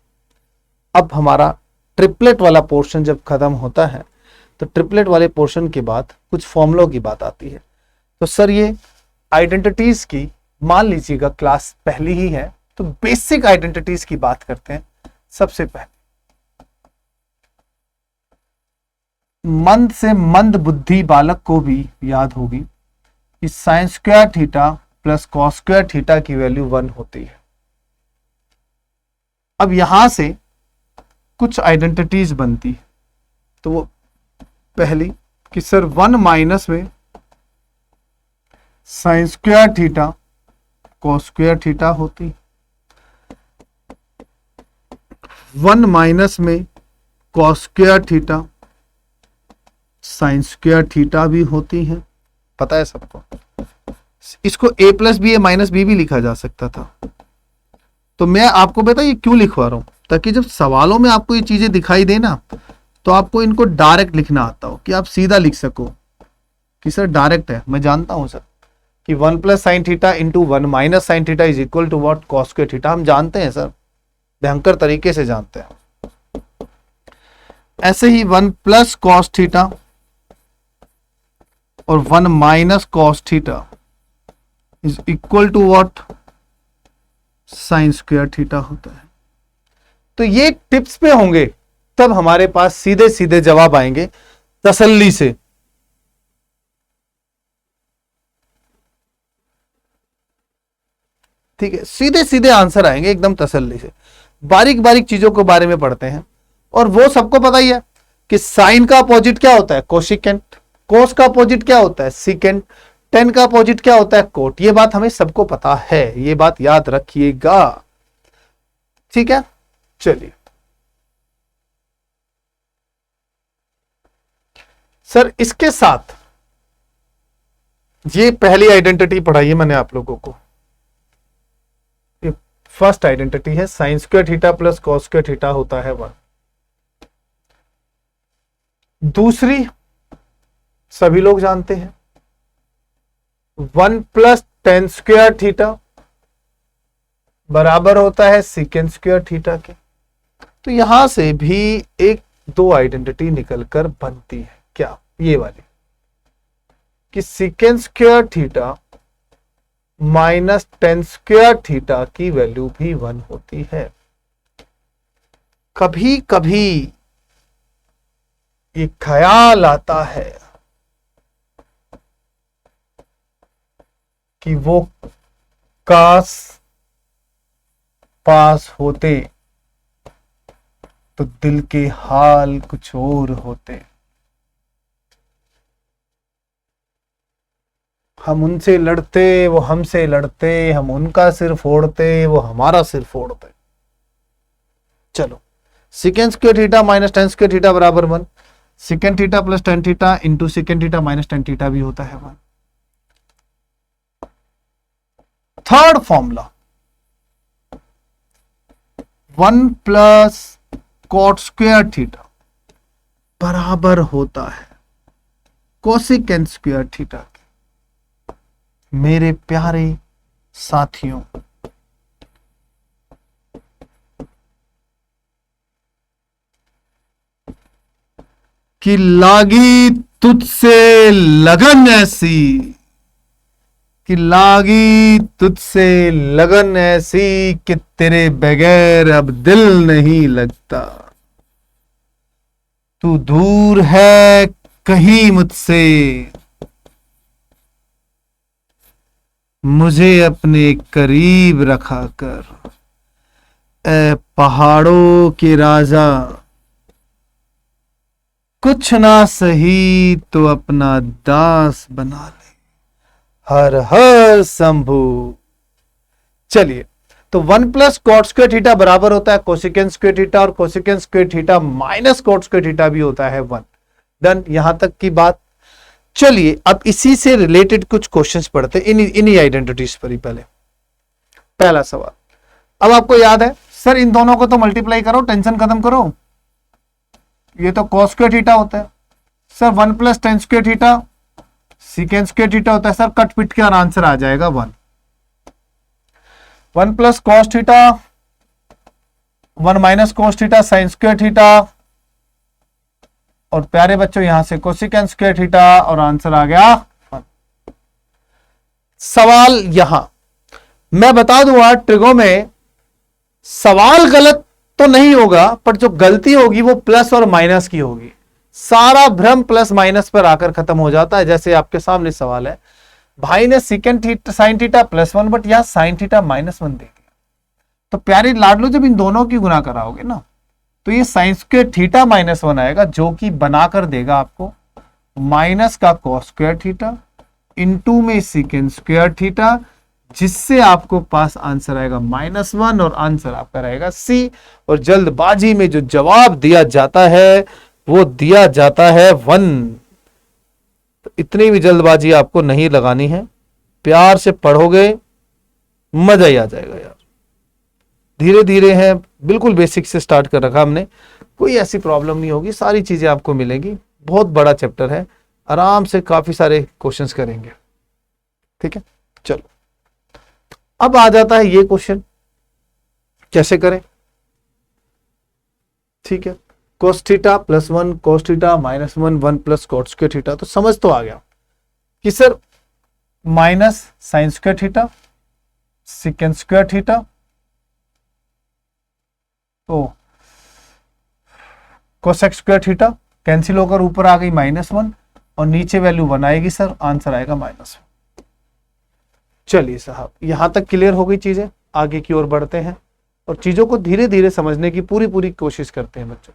अब हमारा ट्रिपलेट वाला पोर्शन जब खत्म होता है, तो ट्रिपलेट वाले पोर्शन के बाद कुछ फॉर्मूलों की बात आती है। तो सर ये आइडेंटिटीज की, मान लीजिएगा क्लास पहली ही है, तो बेसिक आइडेंटिटीज की बात करते हैं। सबसे पहले मंद से मंद बुद्धि बालक को भी याद होगी कि sign square theta plus cos square theta की वैल्यू 1 होती है। अब यहां से कुछ आइडेंटिटीज बनती है, तो वो पहली कि सर 1 माइनस में sine square theta cos square theta होती, 1 माइनस में cos square theta sine square theta भी होती है, पता है सबको। इसको a plus B A minus B भी लिखा जा सकता था। तो मैं आपको बता ये क्यों लिखवा रहा हूं, ताकि जब सवालों में आपको ये चीजें दिखाई दे ना, तो आपको इनको डायरेक्ट लिखना आता हो, कि आप सीधा लिख सको कि सर डायरेक्ट है, मैं जानता हूं सर कि 1 plus sine theta into 1 minus sine theta is equal to what? Cos square theta. हम जानते हैं सर, भयंकर तरीके से जानते हैं। ऐसे ही 1 प्लस कॉस थीटा और 1 minus cos theta is equal to what? Sine square theta होता है। तो ये टिप्स पे होंगे, तब हमारे पास सीधे सीधे जवाब आएंगे तसल्ली से। ठीक है, सीधे सीधे आंसर आएंगे एकदम तसल्ली से। बारीक बारीक चीजों के बारे में पढ़ते हैं, और वो सबको पता ही है कि साइन का अपोजिट क्या होता है? कोशिकेंट। कोस का अपोजिट क्या होता है? सीकेंट। टेन का अपोजिट क्या होता है? कोट। ये बात हमें सबको पता है, ये बात याद रखिएगा। ठीक है, चलिए सर, इसके साथ ये पहली आइडेंटिटी पढ़ाई है मैंने आप लोगों को। ये फर्स्ट आइडेंटिटी है, sign square theta plus cos square theta होता है 1। दूसरी सभी लोग जानते हैं, 1 प्लस टेन स्क्वायर थीटा बराबर होता है सीकेंट स्क्वायर थीटा के। तो यहां से भी एक दो आइडेंटिटी निकलकर बनती है, क्या? ये वाली कि secant square theta minus tan square theta की वैल्यू भी 1 होती है। कभी कभी ये ख्याल आता है कि वो काश पास होते तो दिल के हाल कुछ और होते। हम उनसे लड़ते, वो हमसे लड़ते, हम उनका सिर फोड़ते, वो हमारा सिर फोड़ते। चलो, secant square theta minus tan square theta बराबर 1, secant theta plus tan theta into secant theta minus tan theta भी होता है 1। Third formula 1 plus cot square theta बराबर होता है कोसेकेंट स्क्वायर थीटा के। मेरे प्यारे साथियों, कि लागी तुझसे लगन ऐसी, कि लागी तुझसे लगन ऐसी कि तेरे बगैर अब दिल नहीं लगता। तू दूर है कहीं मुझसे, मुझे अपने करीब रखा कर। ए पहाड़ों के राजा, कुछ ना सही तो अपना दास बना ले। हर हर शंभु। चलिए, तो 1 प्लस कॉट स्क्वायर थीटा बराबर होता है कोसेकेंट स्क्वायर थीटा, और cosecant square theta minus cot square theta भी होता है 1। डन, यहां तक की बात। चलिए, अब इसी से रिलेटेड कुछ क्वेश्चंस पढ़ते हैं, इन्हीं आइडेंटिटीज पर ही। पहला सवाल, अब आपको याद है सर इन दोनों को तो मल्टीप्लाई करो, टेंशन खत्म करो। ये तो कॉस स्क्वायर थीटा होता है sir, 1 plus ten square theta secant square theta होता है सर, कट पिट के और आंसर आ जाएगा 1। 1 plus cos theta, 1 minus cos theta sine square theta, और प्यारे बच्चों यहां से कोसेकेंट स्क्वायर थीटा, और आंसर आ गया 1। सवाल यहां मैं बता दूंगा, ट्रिगो में सवाल गलत तो नहीं होगा, पर जो गलती होगी वो प्लस और माइनस की होगी। सारा भ्रम प्लस माइनस पर आकर खत्म हो जाता है। जैसे आपके सामने सवाल है, भाई ने second theta sine theta plus 1, but यहां साइन थीटा माइनस 1 दे दिया। तो प्यारे लाडलो, जब इन दोनों की गुना कराओगे ना, तो ये साइन स्क्वायर थीटा माइनस 1 आएगा, जो कि बनाकर देगा आपको माइनस का कॉस स्क्वायर थीटा इंटू में सेकेंड स्क्वायर थीटा, जिससे आपको पास आंसर आएगा -1, और आंसर आपका रहेगा सी। और जल्दबाजी में जो जवाब दिया जाता है वो दिया जाता है 1। तो इतनी भी जल्दबाजी आपको नहीं लगानी है, प्यार से पढ़ोगे मजा ही आ जाएगा यार। धीरे धीरे है, बिल्कुल बेसिक से स्टार्ट कर रखा हमने, कोई ऐसी प्रॉब्लम नहीं होगी, सारी चीजें आपको मिलेंगी। बहुत बड़ा चैप्टर है, आराम से काफी सारे क्वेश्चंस करेंगे। ठीक है, चलो अब आ जाता है ये क्वेश्चन, कैसे करें। ठीक है, cos theta plus 1 cos theta minus 1 1 plus cot square theta, तो समझ तो आ गया कि sir minus sine square theta secant square theta, तो कोसेक स्क्वायर थीटा कैंसिल होकर ऊपर आ गई -1, और नीचे वैल्यू 1 आएगी सर, आंसर आएगा -1। चलिए साहब, यहां तक क्लियर हो गई चीजें, आगे की ओर बढ़ते हैं और चीजों को धीरे धीरे समझने की पूरी कोशिश करते हैं बच्चों।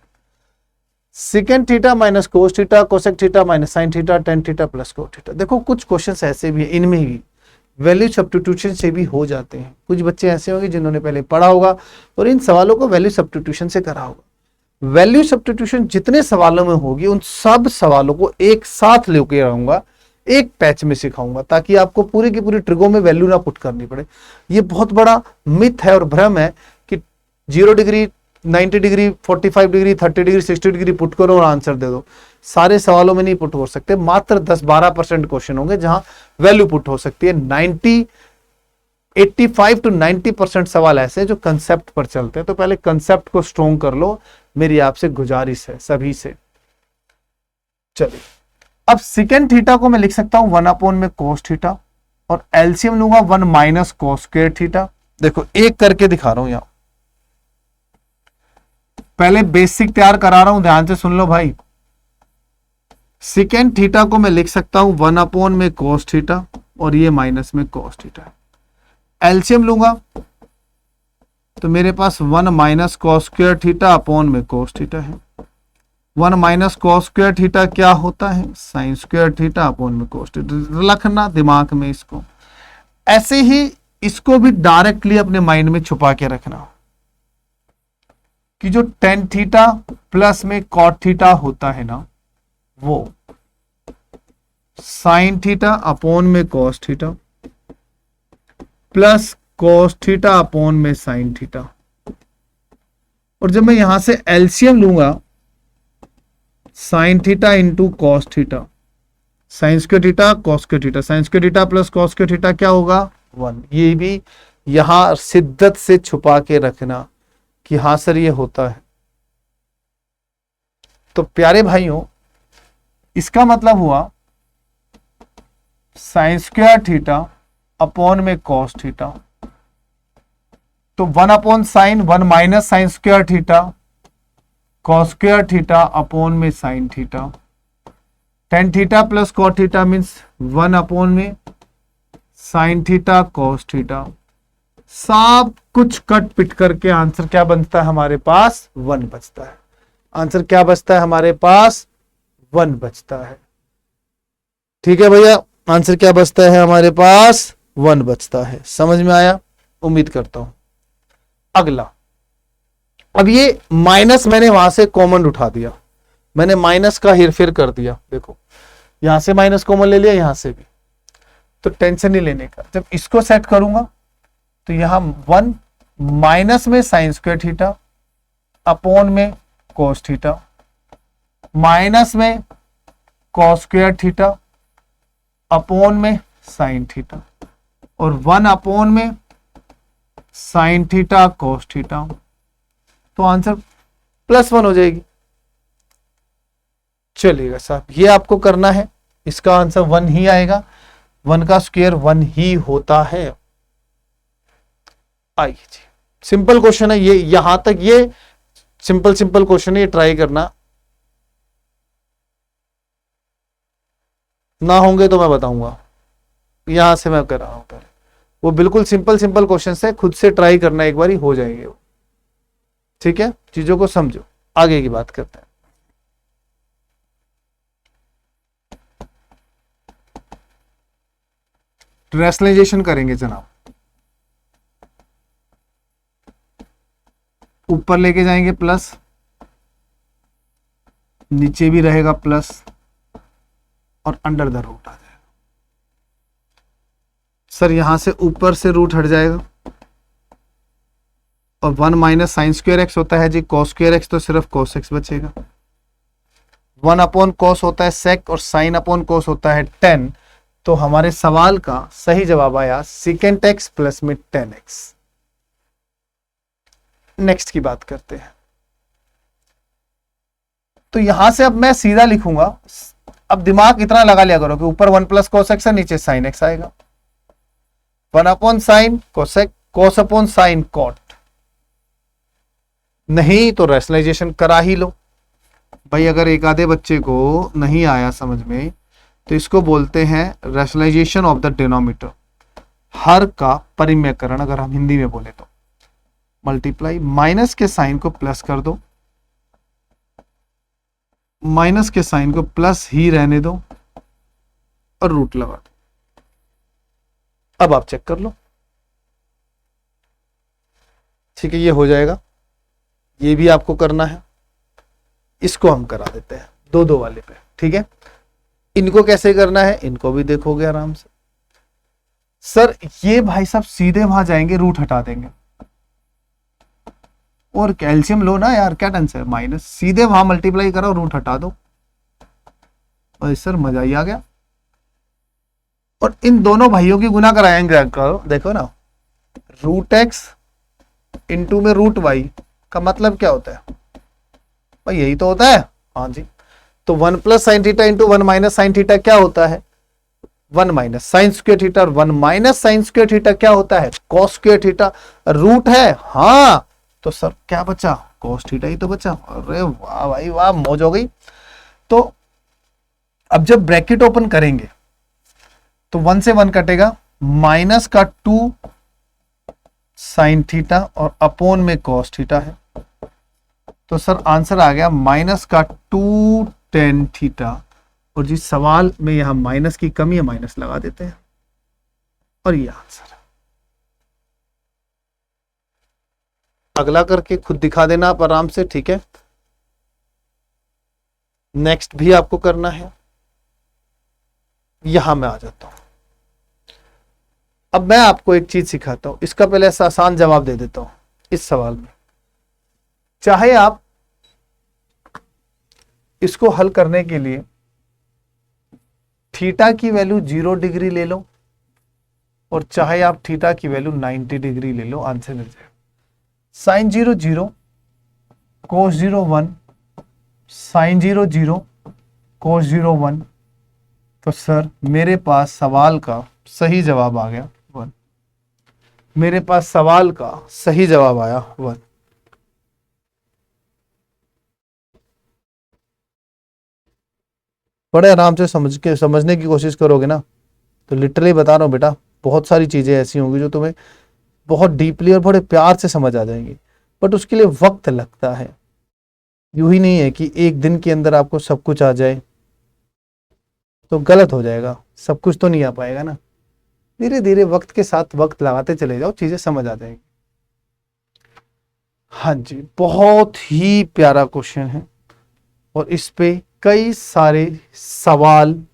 Second theta minus cos theta, cosec theta minus sine theta, tan theta plus cot theta. देखो कुछ क्वेश्चंस ऐसे भी है, इनमें भी वैल्यू सब्स्टिट्यूशन से भी हो जाते हैं। कुछ बच्चे ऐसे होंगे जिन्होंने पहले पढ़ा होगा और इन सवालों को वैल्यू सब्स्टिट्यूशन से करा होगा। वैल्यू सब्स्टिट्यूशन जितने सवालों में होगी उन सब सवालों को एक साथ लेके आऊंगा, एक पैच में सिखाऊंगा, ताकि आपको पूरी की पूरी ट्रिगो में वैल्यू ना पुट करनी पड़े। ये बहुत बड़ा मिथ है और भ्रम है कि 0 degree 90 degree 45 degree 30 degree 60 degree put करो और आंसर दे दो। सारे सवालों में नहीं पुट हो सकते, मात्र 10-12% क्वेश्चन होंगे जहां वैल्यू पुट हो सकती है। 85 to 90% सवाल ऐसे जो कंसेप्ट पर चलते हैं। तो पहले कंसेप्ट को स्ट्रॉन्ग कर लो, मेरी आपसे गुजारिश है सभी से। चलिए, अब सेकेंड थीटा को मैं लिख सकता हूं 1 में कोस थीटा, और एलसीएम लूंगा 1 माइनस कोस स्क्वायर थीटा। देखो एक करके दिखा रहा हूं, यहां पहले बेसिक तैयार करा रहा हूं, ध्यान से सुन लो भाई। सेकेंड थीटा को मैं लिख सकता हूं 1 में कोस थीटा, और ये माइनस में कोस थीटा। एलसीएम लूंगा तो मेरे पास 1 minus cos square theta upon में कॉस थीटा है। 1 माइनस कॉस स्क्वायर थीटा क्या होता है? साइन स्क्वायर थीटा अपॉन में कॉस थीटा। रखना दिमाग में इसको। ऐसे ही इसको भी डायरेक्टली अपने माइंड में छुपा के रखना कि जो टेन थीटा प्लस में कॉट थीटा होता है ना, वो साइन थीटा अपॉन में cos theta plus cos theta upon में साइन थीटा। और जब मैं यहां से एलसीएम लूंगा, sign theta into cos theta, sine square theta cos square theta, sine square theta plus cos square theta क्या होगा? 1। ये भी यहां शिद्दत से छुपा के रखना कि हां सर ये होता है। तो प्यारे भाइयों, इसका मतलब हुआ साइन स्क्वायर थीटा अपॉन में कॉस थीटा, तो 1 upon sine, 1 minus sine square theta cos square theta upon में sine theta. Tan theta plus cot theta means 1 upon में साइन थीटा कॉस थीटा। सब कुछ कट पिट करके आंसर क्या बनता है हमारे पास? 1 बचता है। आंसर क्या बचता है हमारे पास? 1 बचता है। ठीक है भैया, आंसर क्या बचता है हमारे पास? 1 बचता है। समझ में आया? उम्मीद करता हूं। अगला, अब ये माइनस मैंने वहां से कॉमन उठा दिया, मैंने माइनस का हेरफेर कर दिया। देखो यहां से माइनस कॉमन ले लिया, यहां से भी, तो टेंशन नहीं लेने का। जब इसको सेट करूंगा तो यहां 1 माइनस में साइन स्क्वायर थीटा अपॉन में कॉस थीटा, माइनस में कॉस स्क्वायर थीटा अपॉन में साइन थीटा, और 1 अपॉन में साइन थीटा कॉस थीटा। तो आंसर +1 हो जाएगी। चलिएगा साहब, ये आपको करना है, इसका आंसर 1 ही आएगा। 1 का स्क्वायर 1 ही होता है। आइए जी, सिंपल क्वेश्चन है ये, यहां तक ये सिंपल क्वेश्चन है, ये ट्राई करना। ना होंगे तो मैं बताऊंगा, यहां से मैं कर रहा हूं पहले। वो बिल्कुल सिंपल क्वेश्चन है, खुद से ट्राई करना, एक बार ही हो जाएंगे वो। ठीक है, चीजों को समझो, आगे की बात करते हैं। रैशनलाइजेशन करेंगे जनाब। ऊपर लेके जाएंगे प्लस, नीचे भी रहेगा प्लस, और अंडर द रूट आ जाएगा। सर यहां से ऊपर से रूट हट जाएगा, और 1 माइनस साइन स्क्वायर एक्स होता है जी कॉस स्क्वायर एक्स, तो सिर्फ कॉस एक्स बचेगा। 1 अपॉन कॉस होता है सेक, और साइन अपॉन कॉस होता है टेन। तो हमारे सवाल का सही जवाब आया सेकेंड एक्स प्लस में 10x। नेक्स्ट की बात करते हैं। तो यहां से अब मैं सीधा लिखूंगा, अब दिमाग इतना लगा लिया करो कि ऊपर 1 प्लस कॉस एक्स है, नीचे साइन एक्स आएगा। 1 upon sine cosec, cos upon sine cot. नहीं तो रैशनलाइजेशन करा ही लो भाई। अगर एक आधे बच्चे को नहीं आया समझ में, तो इसको बोलते हैं रैशनलाइजेशन ऑफ द डिनोमिनेटर, हर का परिमेयकरण। अगर हम हिंदी में बोले तो मल्टीप्लाई, माइनस के साइन को प्लस कर दो, माइनस के साइन को प्लस ही रहने दो, और रूट लगा दो। अब आप चेक कर लो। ठीक है, ये हो जाएगा। ये भी आपको करना है, इसको हम करा देते हैं 2-2 वाले पे। ठीक है, इनको कैसे करना है इनको भी देखोगे आराम से। सर ये भाई साहब सीधे वहां जाएंगे, रूट हटा देंगे, और कैल्शियम लो ना यार, क्या टेंशन है। माइनस सीधे वहां मल्टीप्लाई करो, रूट हटा दो, और सर मजा ही आ गया। और इन दोनों भाइयों की गुना कराएंगे, करो देखो ना, रूट एक्स इंटू में रूट वाई का मतलब क्या होता है भाई? यही तो होता है। हाँ जी, तो 1 plus sine theta into 1 minus sine theta क्या होता है? 1 माइनस साइन स्क्वायर थीटा, और 1 माइनस साइन स्क्वायर थीटा क्या होता है? Cos square theta. रूट है, हाँ, तो सर क्या बचा? कॉस थीटा ही तो बचा। अरे वाह भाई वाह, मौज हो गई। तो अब जब ब्रैकेट ओपन करेंगे तो 1 से 1 कटेगा, माइनस का 2 साइन थीटा और अपोन में कॉस थीटा है। तो सर आंसर आ गया माइनस का 2 tan थीटा। और जिस सवाल में यहां माइनस की कमी है माइनस लगा देते हैं और ये आंसर है। अगला करके खुद दिखा देना आप आराम से, ठीक है। नेक्स्ट भी आपको करना है। यहां मैं आ जाता हूं। अब मैं आपको एक चीज सिखाता हूं, इसका पहले ऐसा आसान जवाब दे देता हूं इस सवाल में। चाहे आप इसको हल करने के लिए थीटा की वैल्यू 0 डिग्री ले लो और चाहे आप थीटा की वैल्यू 90 डिग्री ले लो, आंसर मिल जाएगा। साइन 0 0, कोस 0 1, साइन 0 0, कोस 0 1। तो सर मेरे पास सवाल का सही जवाब आ गया 1। मेरे पास सवाल का सही जवाब आया 1। बड़े आराम से समझने की कोशिश करोगे ना, तो लिटरली बता रहा हूं बेटा, बहुत सारी चीजें ऐसी होंगी जो तुम्हें बहुत डीपली और बड़े प्यार से समझ आ जाएंगी, बट उसके लिए वक्त लगता है। यूं ही नहीं है कि एक दिन के अंदर आपको सब कुछ आ जाए, तो गलत हो जाएगा। सब कुछ तो नहीं आ पाएगा ना। धीरे धीरे वक्त के साथ वक्त लगाते चले जाओ, चीजें समझ आ जाएंगी। हाँ जी, बहुत ही प्यारा क्वेश्चन है और इस पे कई सारे सवाल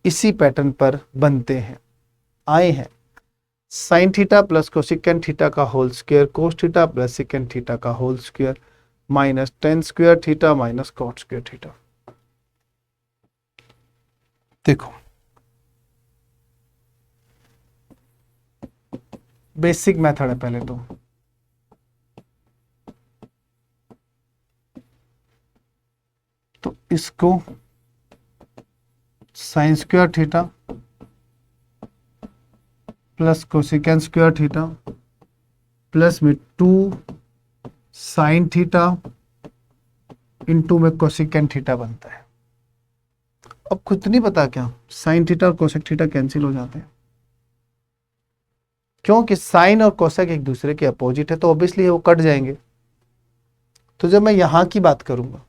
इसी पैटर्न पर बनते हैं, आए हैं। Sine theta plus cosecant theta का whole square, cos theta plus secant theta का whole square, minus tan square theta minus cot square theta. देखो बेसिक मेथड है पहले तो इसको sine square theta plus cosecant square theta plus में 2 साइन थीटा इंटू में कोसेकेंट थीटा बनता है। अब खुद नहीं पता क्या साइन थीटा और कोसेक थीटा कैंसिल हो जाते हैं, क्योंकि साइन और कोसेक एक दूसरे के अपोजिट है, तो ऑब्वियसली वो कट जाएंगे। तो जब मैं यहां की बात करूंगा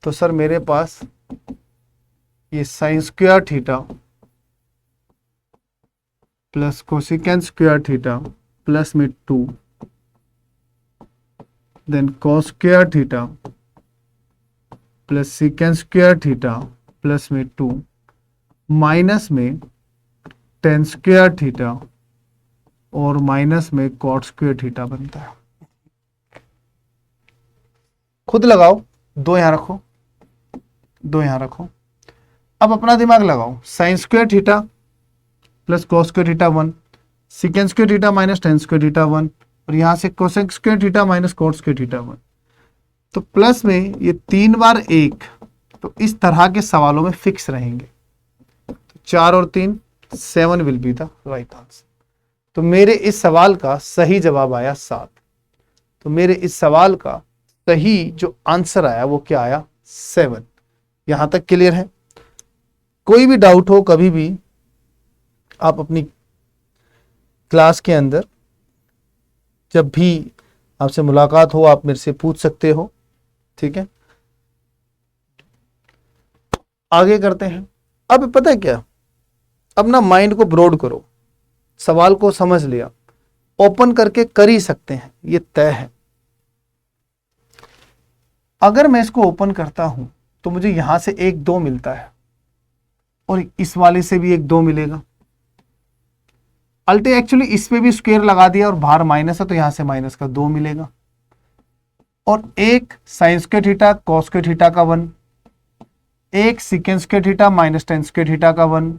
तो सर मेरे पास ये sine square theta plus cosecant square theta plus में 2 then cos square theta plus secant square theta plus में 2 माइनस में टेन स्क्वायर थीटा और माइनस में कॉट स्क्वायर थीटा बनता है। खुद लगाओ, 2 यहां रखो, 2 यहां रखो। अब अपना दिमाग लगाओ, sine square theta plus cos square theta 1, secant square theta minus tan square theta 1, और यहां से cosec square theta minus cot square theta 1। तो प्लस में ये 3 बार 1, तो इस तरह के सवालों में फिक्स रहेंगे। तो 4 और 3 7 will be the right answer. तो मेरे इस सवाल का सही जवाब आया 7। तो मेरे इस सवाल का सही जो आंसर आया वो क्या आया 7। यहां तक क्लियर है? कोई भी डाउट हो कभी भी आप अपनी क्लास के अंदर जब भी आपसे मुलाकात हो आप मेरे से पूछ सकते हो, ठीक है। आगे करते हैं। अब पता है क्या, अपना माइंड को ब्रॉड करो, सवाल को समझ लिया, ओपन करके कर ही सकते हैं, ये तय है। अगर मैं इसको ओपन करता हूं तो मुझे यहां से 1 2 मिलता है और इस वाले से भी 1 2 मिलेगा। अल्टे एक्चुअली इस पे भी स्क्वायर लगा दिया और बाहर माइनस है तो यहां से माइनस का 2 मिलेगा, और एक sign square theta cos square theta का 1, एक second square theta minus tan square theta का 1,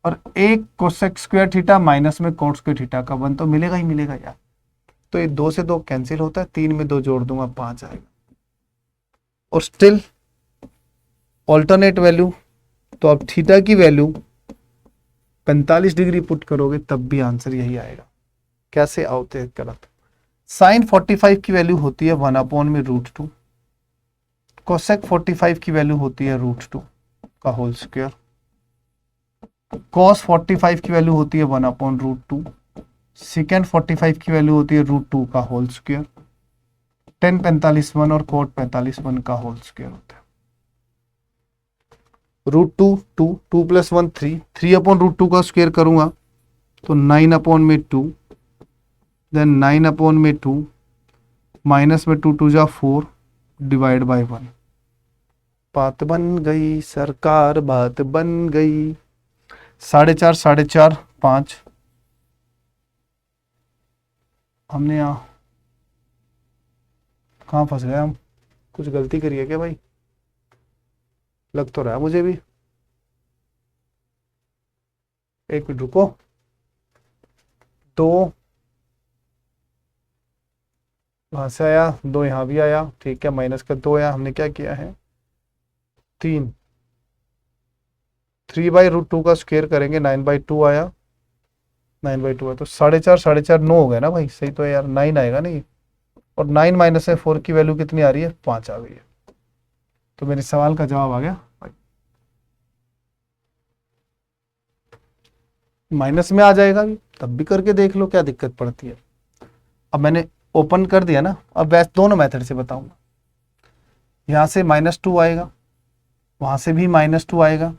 और एक कोसेक स्क्वायर थीटा माइनस में कॉट स्क्वायर थीटा का 1। तो मिलेगा ही मिलेगा यार। तो ये 2 से 2 कैंसिल होता है, 3 में 2 जोड़ दूंगा 5 आएगा, और स्टिल ऑल्टरनेट वैल्यू। तो अब थीटा की वैल्यू 45 डिग्री पुट करोगे तब भी आंसर यही आएगा। कैसे आते हैं गलत। साइन 45 की वैल्यू होती है 1/√2, कोसेक 45 की वैल्यू होती है √2 का होल स्क्वायर, कॉस 45 की वैल्यू होती है 1/√2, सेकेंड 45 की वैल्यू होती है √2 का होल स्क्वायर, टेन 45 1 और कोट 45 1 का होल स्क्वायर होता है। √2 2 2 + 1 3 3 अपॉन √2 का स्क्वायर करूंगा तो 9 अपॉन में 2, देन 9 अपॉन में 2, माइनस में 2 2 जा 4 डिवाइड बाय 1। बात बन गई सरकार, बात बन गई। 4.5 4.5 5, हमने यहाँ कहाँ फंस गए हम? कुछ गलती करी है क्या भाई? लग तो रहा है मुझे भी। एक मिनट रुको। 2 वहां से आया, 2 यहाँ भी आया, ठीक है, माइनस का 2 आया। हमने क्या किया है? 3 3/√2 का स्क्वायर करेंगे, 9/2 आया, 9/2 आया तो 4.5 4.5 9 हो गया ना भाई? सही तो है यार, 9 आएगा नहीं। और 9 माइनस में 4 की वैल्यू कितनी आ रही है? 5 आ गई है। तो मेरे सवाल का जवाब आ गया। माइनस में आ जाएगा भी, तब भी करके देख लो, क्या दिक्कत पड़ती है। अब मैंने ओपन कर दिया ना, अब वैसे दोनों मेथड से बताऊंगा। यहां से -2 आएगा, वहां से भी -2 आएगा,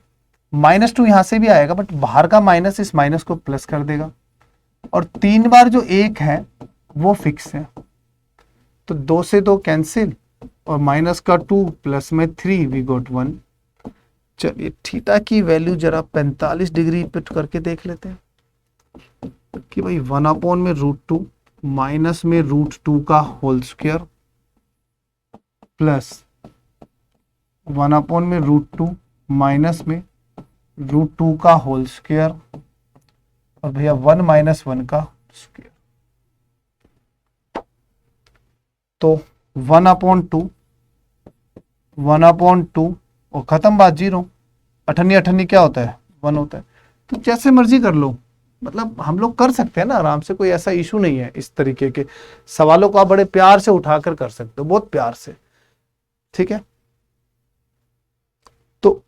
-2 यहां से भी आएगा, बट बाहर का माइनस इस माइनस को प्लस कर देगा। और 3 बार जो 1 है वो फिक्स है, तो 2 से 2 कैंसिल, और माइनस का 2 प्लस में 3 वी गॉट 1। चलिए थीटा की वैल्यू जरा 45 डिग्री पुट करके देख लेते हैं कि भाई 1 अपॉन में √2 माइनस में √2 का होल स्क्वायर प्लस 1 अपॉन में √2 माइनस में √2 का होल स्क्वायर, और भैया 1 - 1 का स्क्वायर, तो 1/2 1/2 और खत्म बात, 0। 98 क्या होता है? 1 होता है। तो जैसे मर्जी कर लो, मतलब हम लोग कर सकते हैं ना आराम से, कोई ऐसा इशू नहीं है। इस तरीके के सवालों को आप बड़े प्यार से उठाकर कर सकते हो, बहुत प्यार से, ठीक है। तो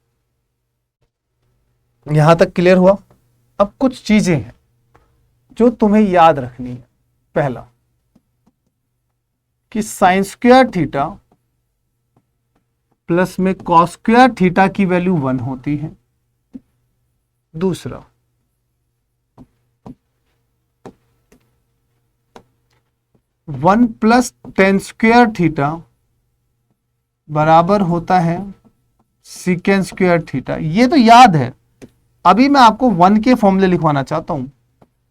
यहां तक क्लियर हुआ। अब कुछ चीजें हैं जो तुम्हें याद रखनी है। पहला कि साइन स्क्वायर थीटा प्लस में कॉस स्क्वायर थीटा की वैल्यू 1 होती है। दूसरा, one plus ten square theta बराबर होता है सीकेंड स्क्वायर थीटा। ये तो याद है। अभी मैं आपको 1 के फॉर्मूले लिखवाना चाहता हूं,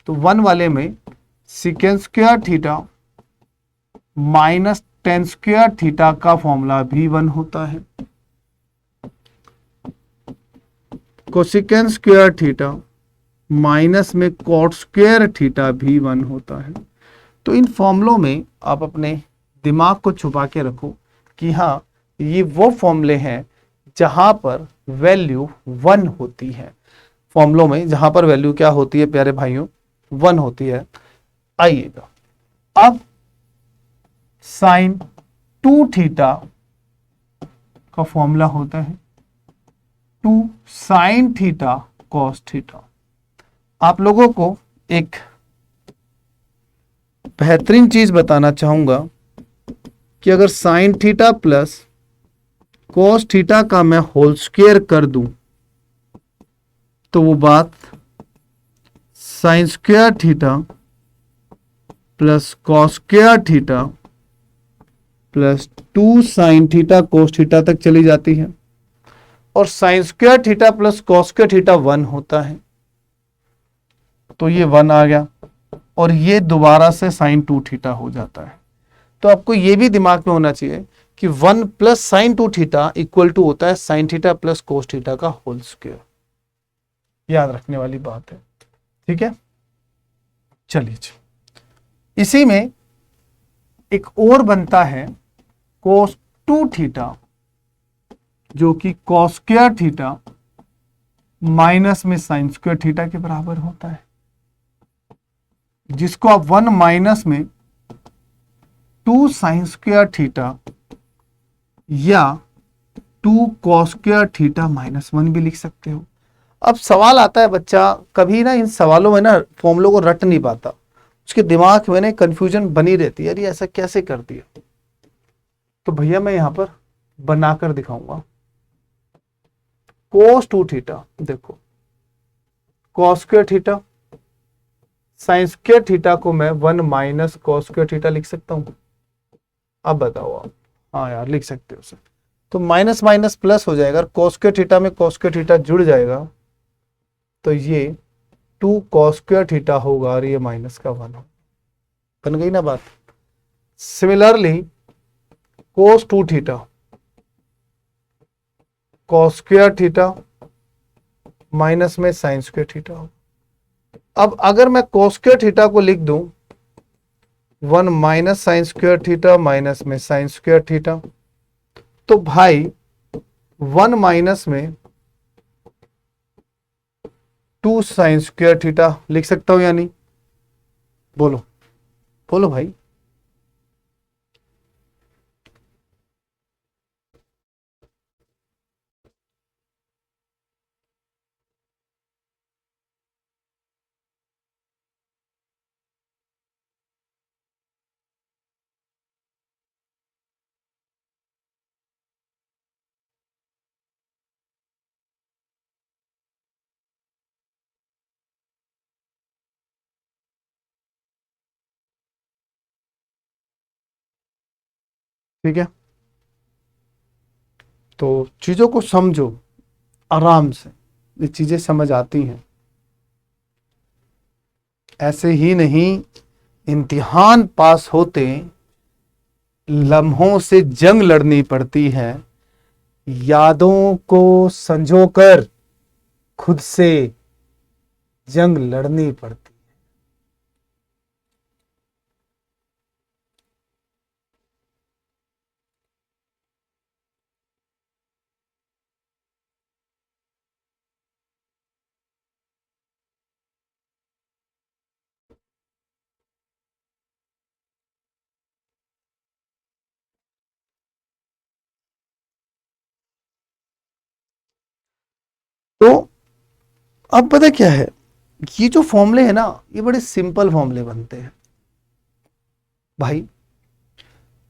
तो 1 वाले में secant square theta minus tan square theta का फॉर्मूला भी 1 होता है। कोसेकेंड स्क्वायर थीटा माइनस में कॉट स्क्वायर थीटा भी 1 होता है। तो इन फॉर्मूलों में आप अपने दिमाग को छुपा के रखो कि हाँ, ये वो फॉर्मूले हैं जहां पर वैल्यू 1 होती है। फॉर्मूलों में जहां पर वैल्यू क्या होती है प्यारे भाइयों? 1 होती है। आइएगा अब साइन 2 थीटा का फॉर्मूला होता है 2 साइन थीटा कॉस थीटा। आप लोगों को एक बेहतरीन चीज बताना चाहूंगा कि अगर sign theta plus cos theta का मैं होल स्क्वायर कर दूं तो वो बात sign square theta plus cos square theta plus 2 sine theta cos theta तक चली जाती है, और sign square theta plus cos square theta 1 होता है। तो ये 1 आ गया, और ये दोबारा से साइन 2 थीटा हो जाता है। तो आपको ये भी दिमाग में होना चाहिए कि 1 plus sine 2 theta equal to होता है sine theta plus cos theta का होल स्क्वायर। याद रखने वाली बात है, ठीक है। चलिए इसी में एक और बनता है कोस 2 थीटा, जो कि कॉस स्क्वायर थीटा माइनस में साइन स्क्वायर थीटा के बराबर होता है, जिसको आप 1 माइनस में 2 साइन स्क्वायर थीटा या 2 कॉस स्क्वायर थीटा -1 भी लिख सकते हो। अब सवाल आता है, बच्चा कभी ना इन सवालों में ना फॉर्मूलों को रट नहीं पाता, उसके दिमाग में ना कंफ्यूजन बनी रहती है, यार ये ऐसा कैसे कर दिया। तो भैया मैं यहां पर बनाकर दिखाऊंगा। cos 2 थीटा, देखो cos square theta, sine square theta को मैं 1 माइनस cos स्क्वायर थीटा लिख सकता हूं। अब बताओ आप, हाँ यार लिख सकते हो सर। तो माइनस माइनस प्लस हो जाएगा, cos स्क्वायर थीटा में cos स्क्वायर थीटा जुड़ जाएगा, तो ये 2 cos स्क्वायर थीटा होगा और ये माइनस का 1 होगा। बन गई ना बात। Similarly cos 2 theta, cos square theta minus में साइन स्क्वायर थीटा होगा। अब अगर मैं cos स्क्वायर थीटा को लिख दूं 1 minus sine square theta minus में साइन स्क्वायर थीटा, तो भाई 1 माइनस में 2 साइन स्क्वायर थीटा लिख सकता हूं या नहीं? बोलो बोलो भाई। ठीक है, तो चीजों को समझो आराम से, ये चीजें समझ आती हैं। ऐसे ही नहीं, इम्तिहान पास होते लम्हों से जंग लड़नी पड़ती है, यादों को संजोकर खुद से जंग लड़नी पड़ती। तो अब पता क्या है, ये जो फॉर्मूले है ना, ये बड़े सिंपल फॉर्मूले बनते हैं भाई।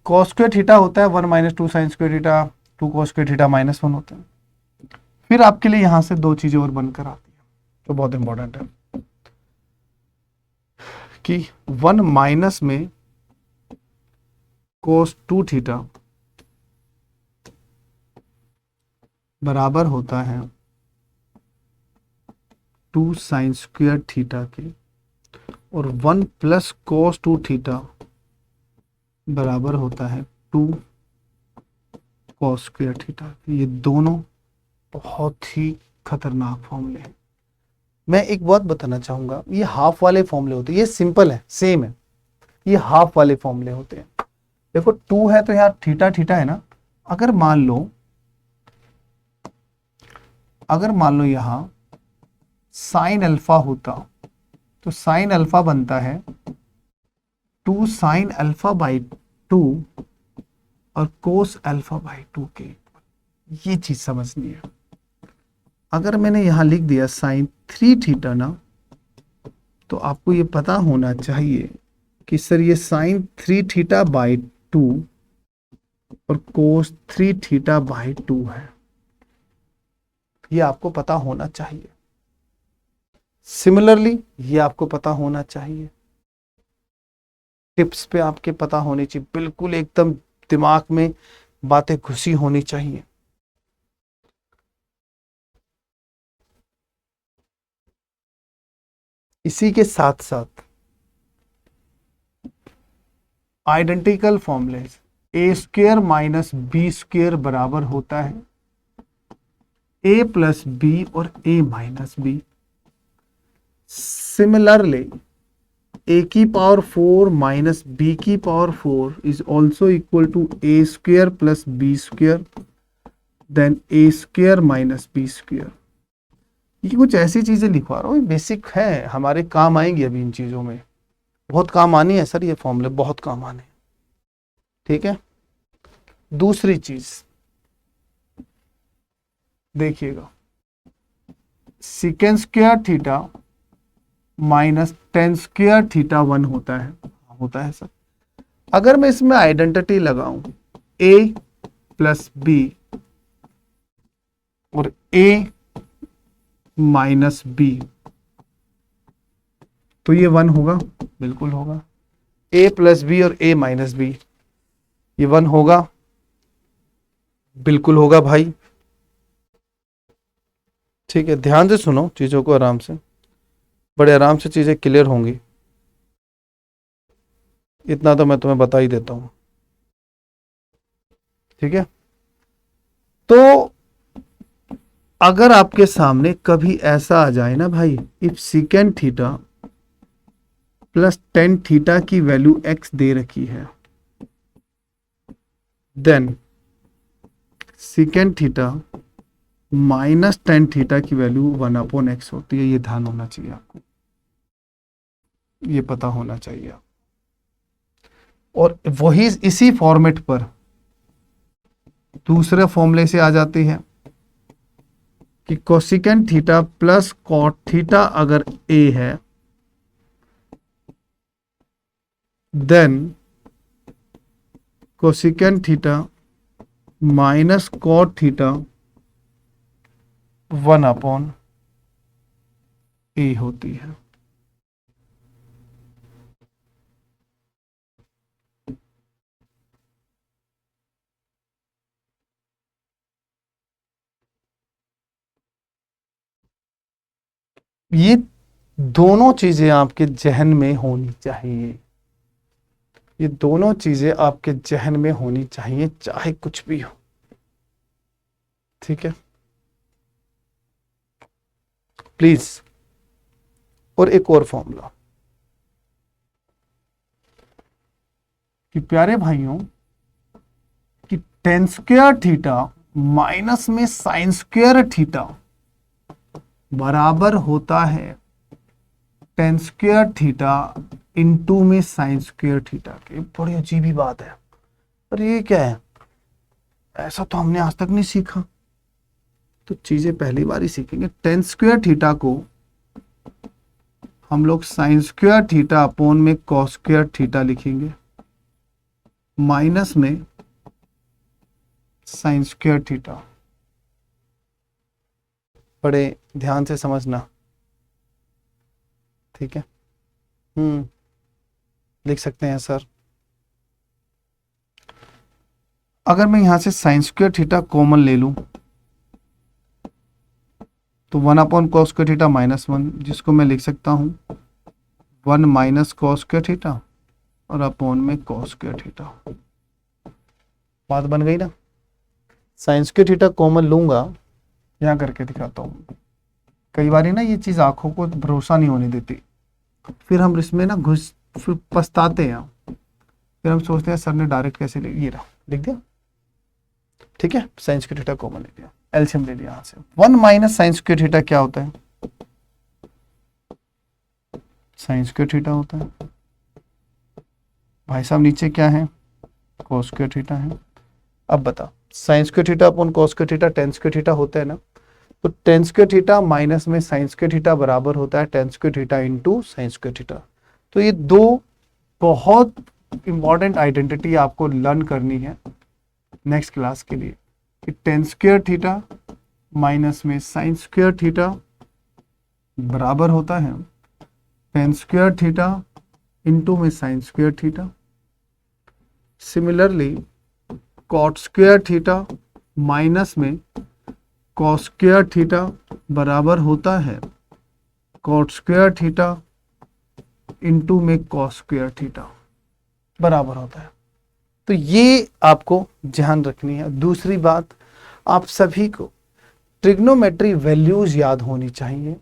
cos स्क्वायर थीटा होता है 1 minus 2 sign square theta, 2 cos square theta minus 1 होता है। फिर आपके लिए यहां से दो चीजें और बनकर आती है जो बहुत इंपॉर्टेंट है, कि 1 माइनस में cos 2 थीटा बराबर होता है 2 साइन स्क्वायर थीटा के, और 1 प्लस cos 2 थीटा बराबर होता है 2 cos स्क्वायर थीटा। ये दोनों बहुत ही खतरनाक फॉर्मूले हैं। मैं एक बात बताना चाहूंगा, ये हाफ वाले फॉर्मूले होते हैं, ये सिंपल है, सेम है, ये हाफ वाले फॉर्मूले होते हैं। देखो 2 है तो यार थीटा थीटा है ना। अगर मान लो, यहां साइन अल्फा होता, तो साइन अल्फा बनता है 2 साइन अल्फा बाई 2 और कोस अल्फा बाई 2 के। ये चीज समझनी है। अगर मैंने यहां लिख दिया साइन 3 थीटा ना, तो आपको ये पता होना चाहिए कि सर ये साइन 3 थीटा बाई 2 और कोस 3 थीटा बाई 2 है। ये आपको पता होना चाहिए। सिमिलरली ये आपको पता होना चाहिए। टिप्स पे आपके पता होनी चाहिए, बिल्कुल एकदम दिमाग में बातें घुसी होनी चाहिए। इसी के साथ साथ आइडेंटिकल फॉर्मूले, A square minus B square बराबर होता है ए प्लस बी और A minus B. Similarly A की पावर 4 माइनस बी की power 4 is also equal to A square plus B square then A square minus B square. ये कुछ ऐसी चीजें लिखवा रहा हूँ, बेसिक है, हमारे काम आएंगी अभी इन चीजों में, बहुत काम आनी है सर, ये फॉर्मूले बहुत काम आने। ठीक है, दूसरी चीज देखिएगा, secant square theta minus tan square theta 1 होता है सर। अगर मैं इसमें आइडेंटिटी लगाऊं a प्लस बी और a माइनस बी, तो ये 1 होगा, बिल्कुल होगा। a प्लस बी और a माइनस बी, ये 1 होगा, बिल्कुल होगा भाई। ठीक है, ध्यान से सुनो चीजों को, आराम से, बड़े आराम से चीजें क्लियर होंगी, इतना तो मैं तुम्हें बता ही देता हूं। ठीक है, तो अगर आपके सामने कभी ऐसा आ जाए ना भाई, if secant theta plus tan theta की वैल्यू x दे रखी है, then secant theta minus tan theta की वैल्यू 1/x होती है। ये ध्यान होना चाहिए आपको, ये पता होना चाहिए। और वही इसी फॉर्मेट पर दूसरे फॉर्मूले से आ जाती है कि cosecant theta plus cot theta अगर a है, then cosecant theta minus cot theta 1/a होती है। ये दोनों चीजें आपके जहन में होनी चाहिए, ये दोनों चीजें आपके जहन में होनी चाहिए, चाहे कुछ भी हो। ठीक है, प्लीज। और एक और फॉर्मूला कि प्यारे भाइयों कि टेन स्क्वायर थीटा माइनस में साइन स्क्वायर थीटा बराबर होता है टेन स्क्वायर थीटा इंटू में साइन स्क्वायर थीटा के। बड़ी अजीब ही बात है, पर ये क्या है, ऐसा तो हमने आज तक नहीं सीखा, तो चीजें पहली बार ही सीखेंगे। टेन स्क्वायर थीटा को हम लोग साइन स्क्वायर थीटा अपॉन में कॉस स्क्वायर थीटा लिखेंगे, माइनस में साइन स्क्वायर थीटा। बड़े ध्यान से समझना, ठीक है। लिख सकते हैं सर। अगर मैं यहां से साइन स्क्वायर थीटा कॉमन ले लूं तो 1/cos स्क्वायर थीटा -1, जिसको मैं लिख सकता हूं 1 माइनस cos स्क्वायर थीटा और अपॉन में cos स्क्वायर थीटा। बात बन गई ना। साइन स्क्वायर थीटा कॉमन लूंगा, यहां करके दिखाता हूं। कई बार ना ये चीज आंखों को भरोसा नहीं होने देती, फिर हम इसमें ना फिर पछताते हैं, फिर हम सोचते हैं सर ने डायरेक्ट कैसे ये रहा लिख दिया। ठीक है, साइन स्क्वायर थीटा कॉमन ले लिया, एलसीएम ले लिया यहां से। 1 माइनस साइन स्क्वायर थीटा क्या होता है, साइन स्क्वायर थीटा होता है। भाई साहब नीचे क्या है, cos स्क्वायर थीटा है। अब बता, sign square theta upon cos square theta tan square theta होता है ना, तो टेन स्क्वायर थीटा माइनस में साइन स्क्वायर थीटा बराबर होता है tan square theta into sine square theta. तो ये दो बहुत इंपॉर्टेंट आइडेंटिटी आपको लर्न करनी है नेक्स्ट क्लास के लिए, कि टेन स्क्वायर थीटा माइनस में साइन स्क्वायर थीटा बराबर होता है टेन स्क्वायर थीटा इंटू में sine square theta. Similarly cot square theta minus में कॉस स्क्वायर थीटा बराबर होता है कॉट स्क्वायर थीटा इंटू में कॉस स्क्वायर थीटा बराबर होता है। तो ये आपको ध्यान रखनी है। दूसरी बात, आप सभी को ट्रिग्नोमेट्री वैल्यूज याद होनी चाहिए।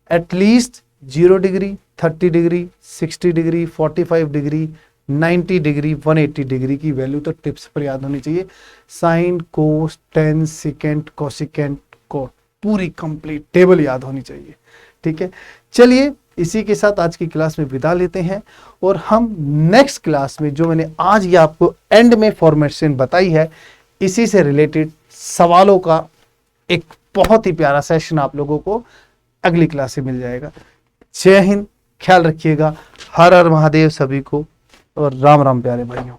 At least 0 degree, 30 degree, 60 degree, 45 degree, 90 degree, 180 degree की वैल्यू तो टिप्स पर याद होनी चाहिए। साइन, कोस, टेन, सेकेंड, कोसिकेंट, कोट, पूरी कंप्लीट टेबल याद होनी चाहिए। ठीक है, चलिए इसी के साथ आज की क्लास में विदा लेते हैं, और हम नेक्स्ट क्लास में जो मैंने आज ये आपको एंड में फॉर्मेशन बताई है, इसी से रिलेटेड सवालों का एक बहुत ही प्यारा सेशन आप लोगों को अगली क्लास से मिल जाएगा। जय हिंद, ख्याल रखिएगा। हर हर महादेव सभी को, और राम राम प्यारे भाइयों।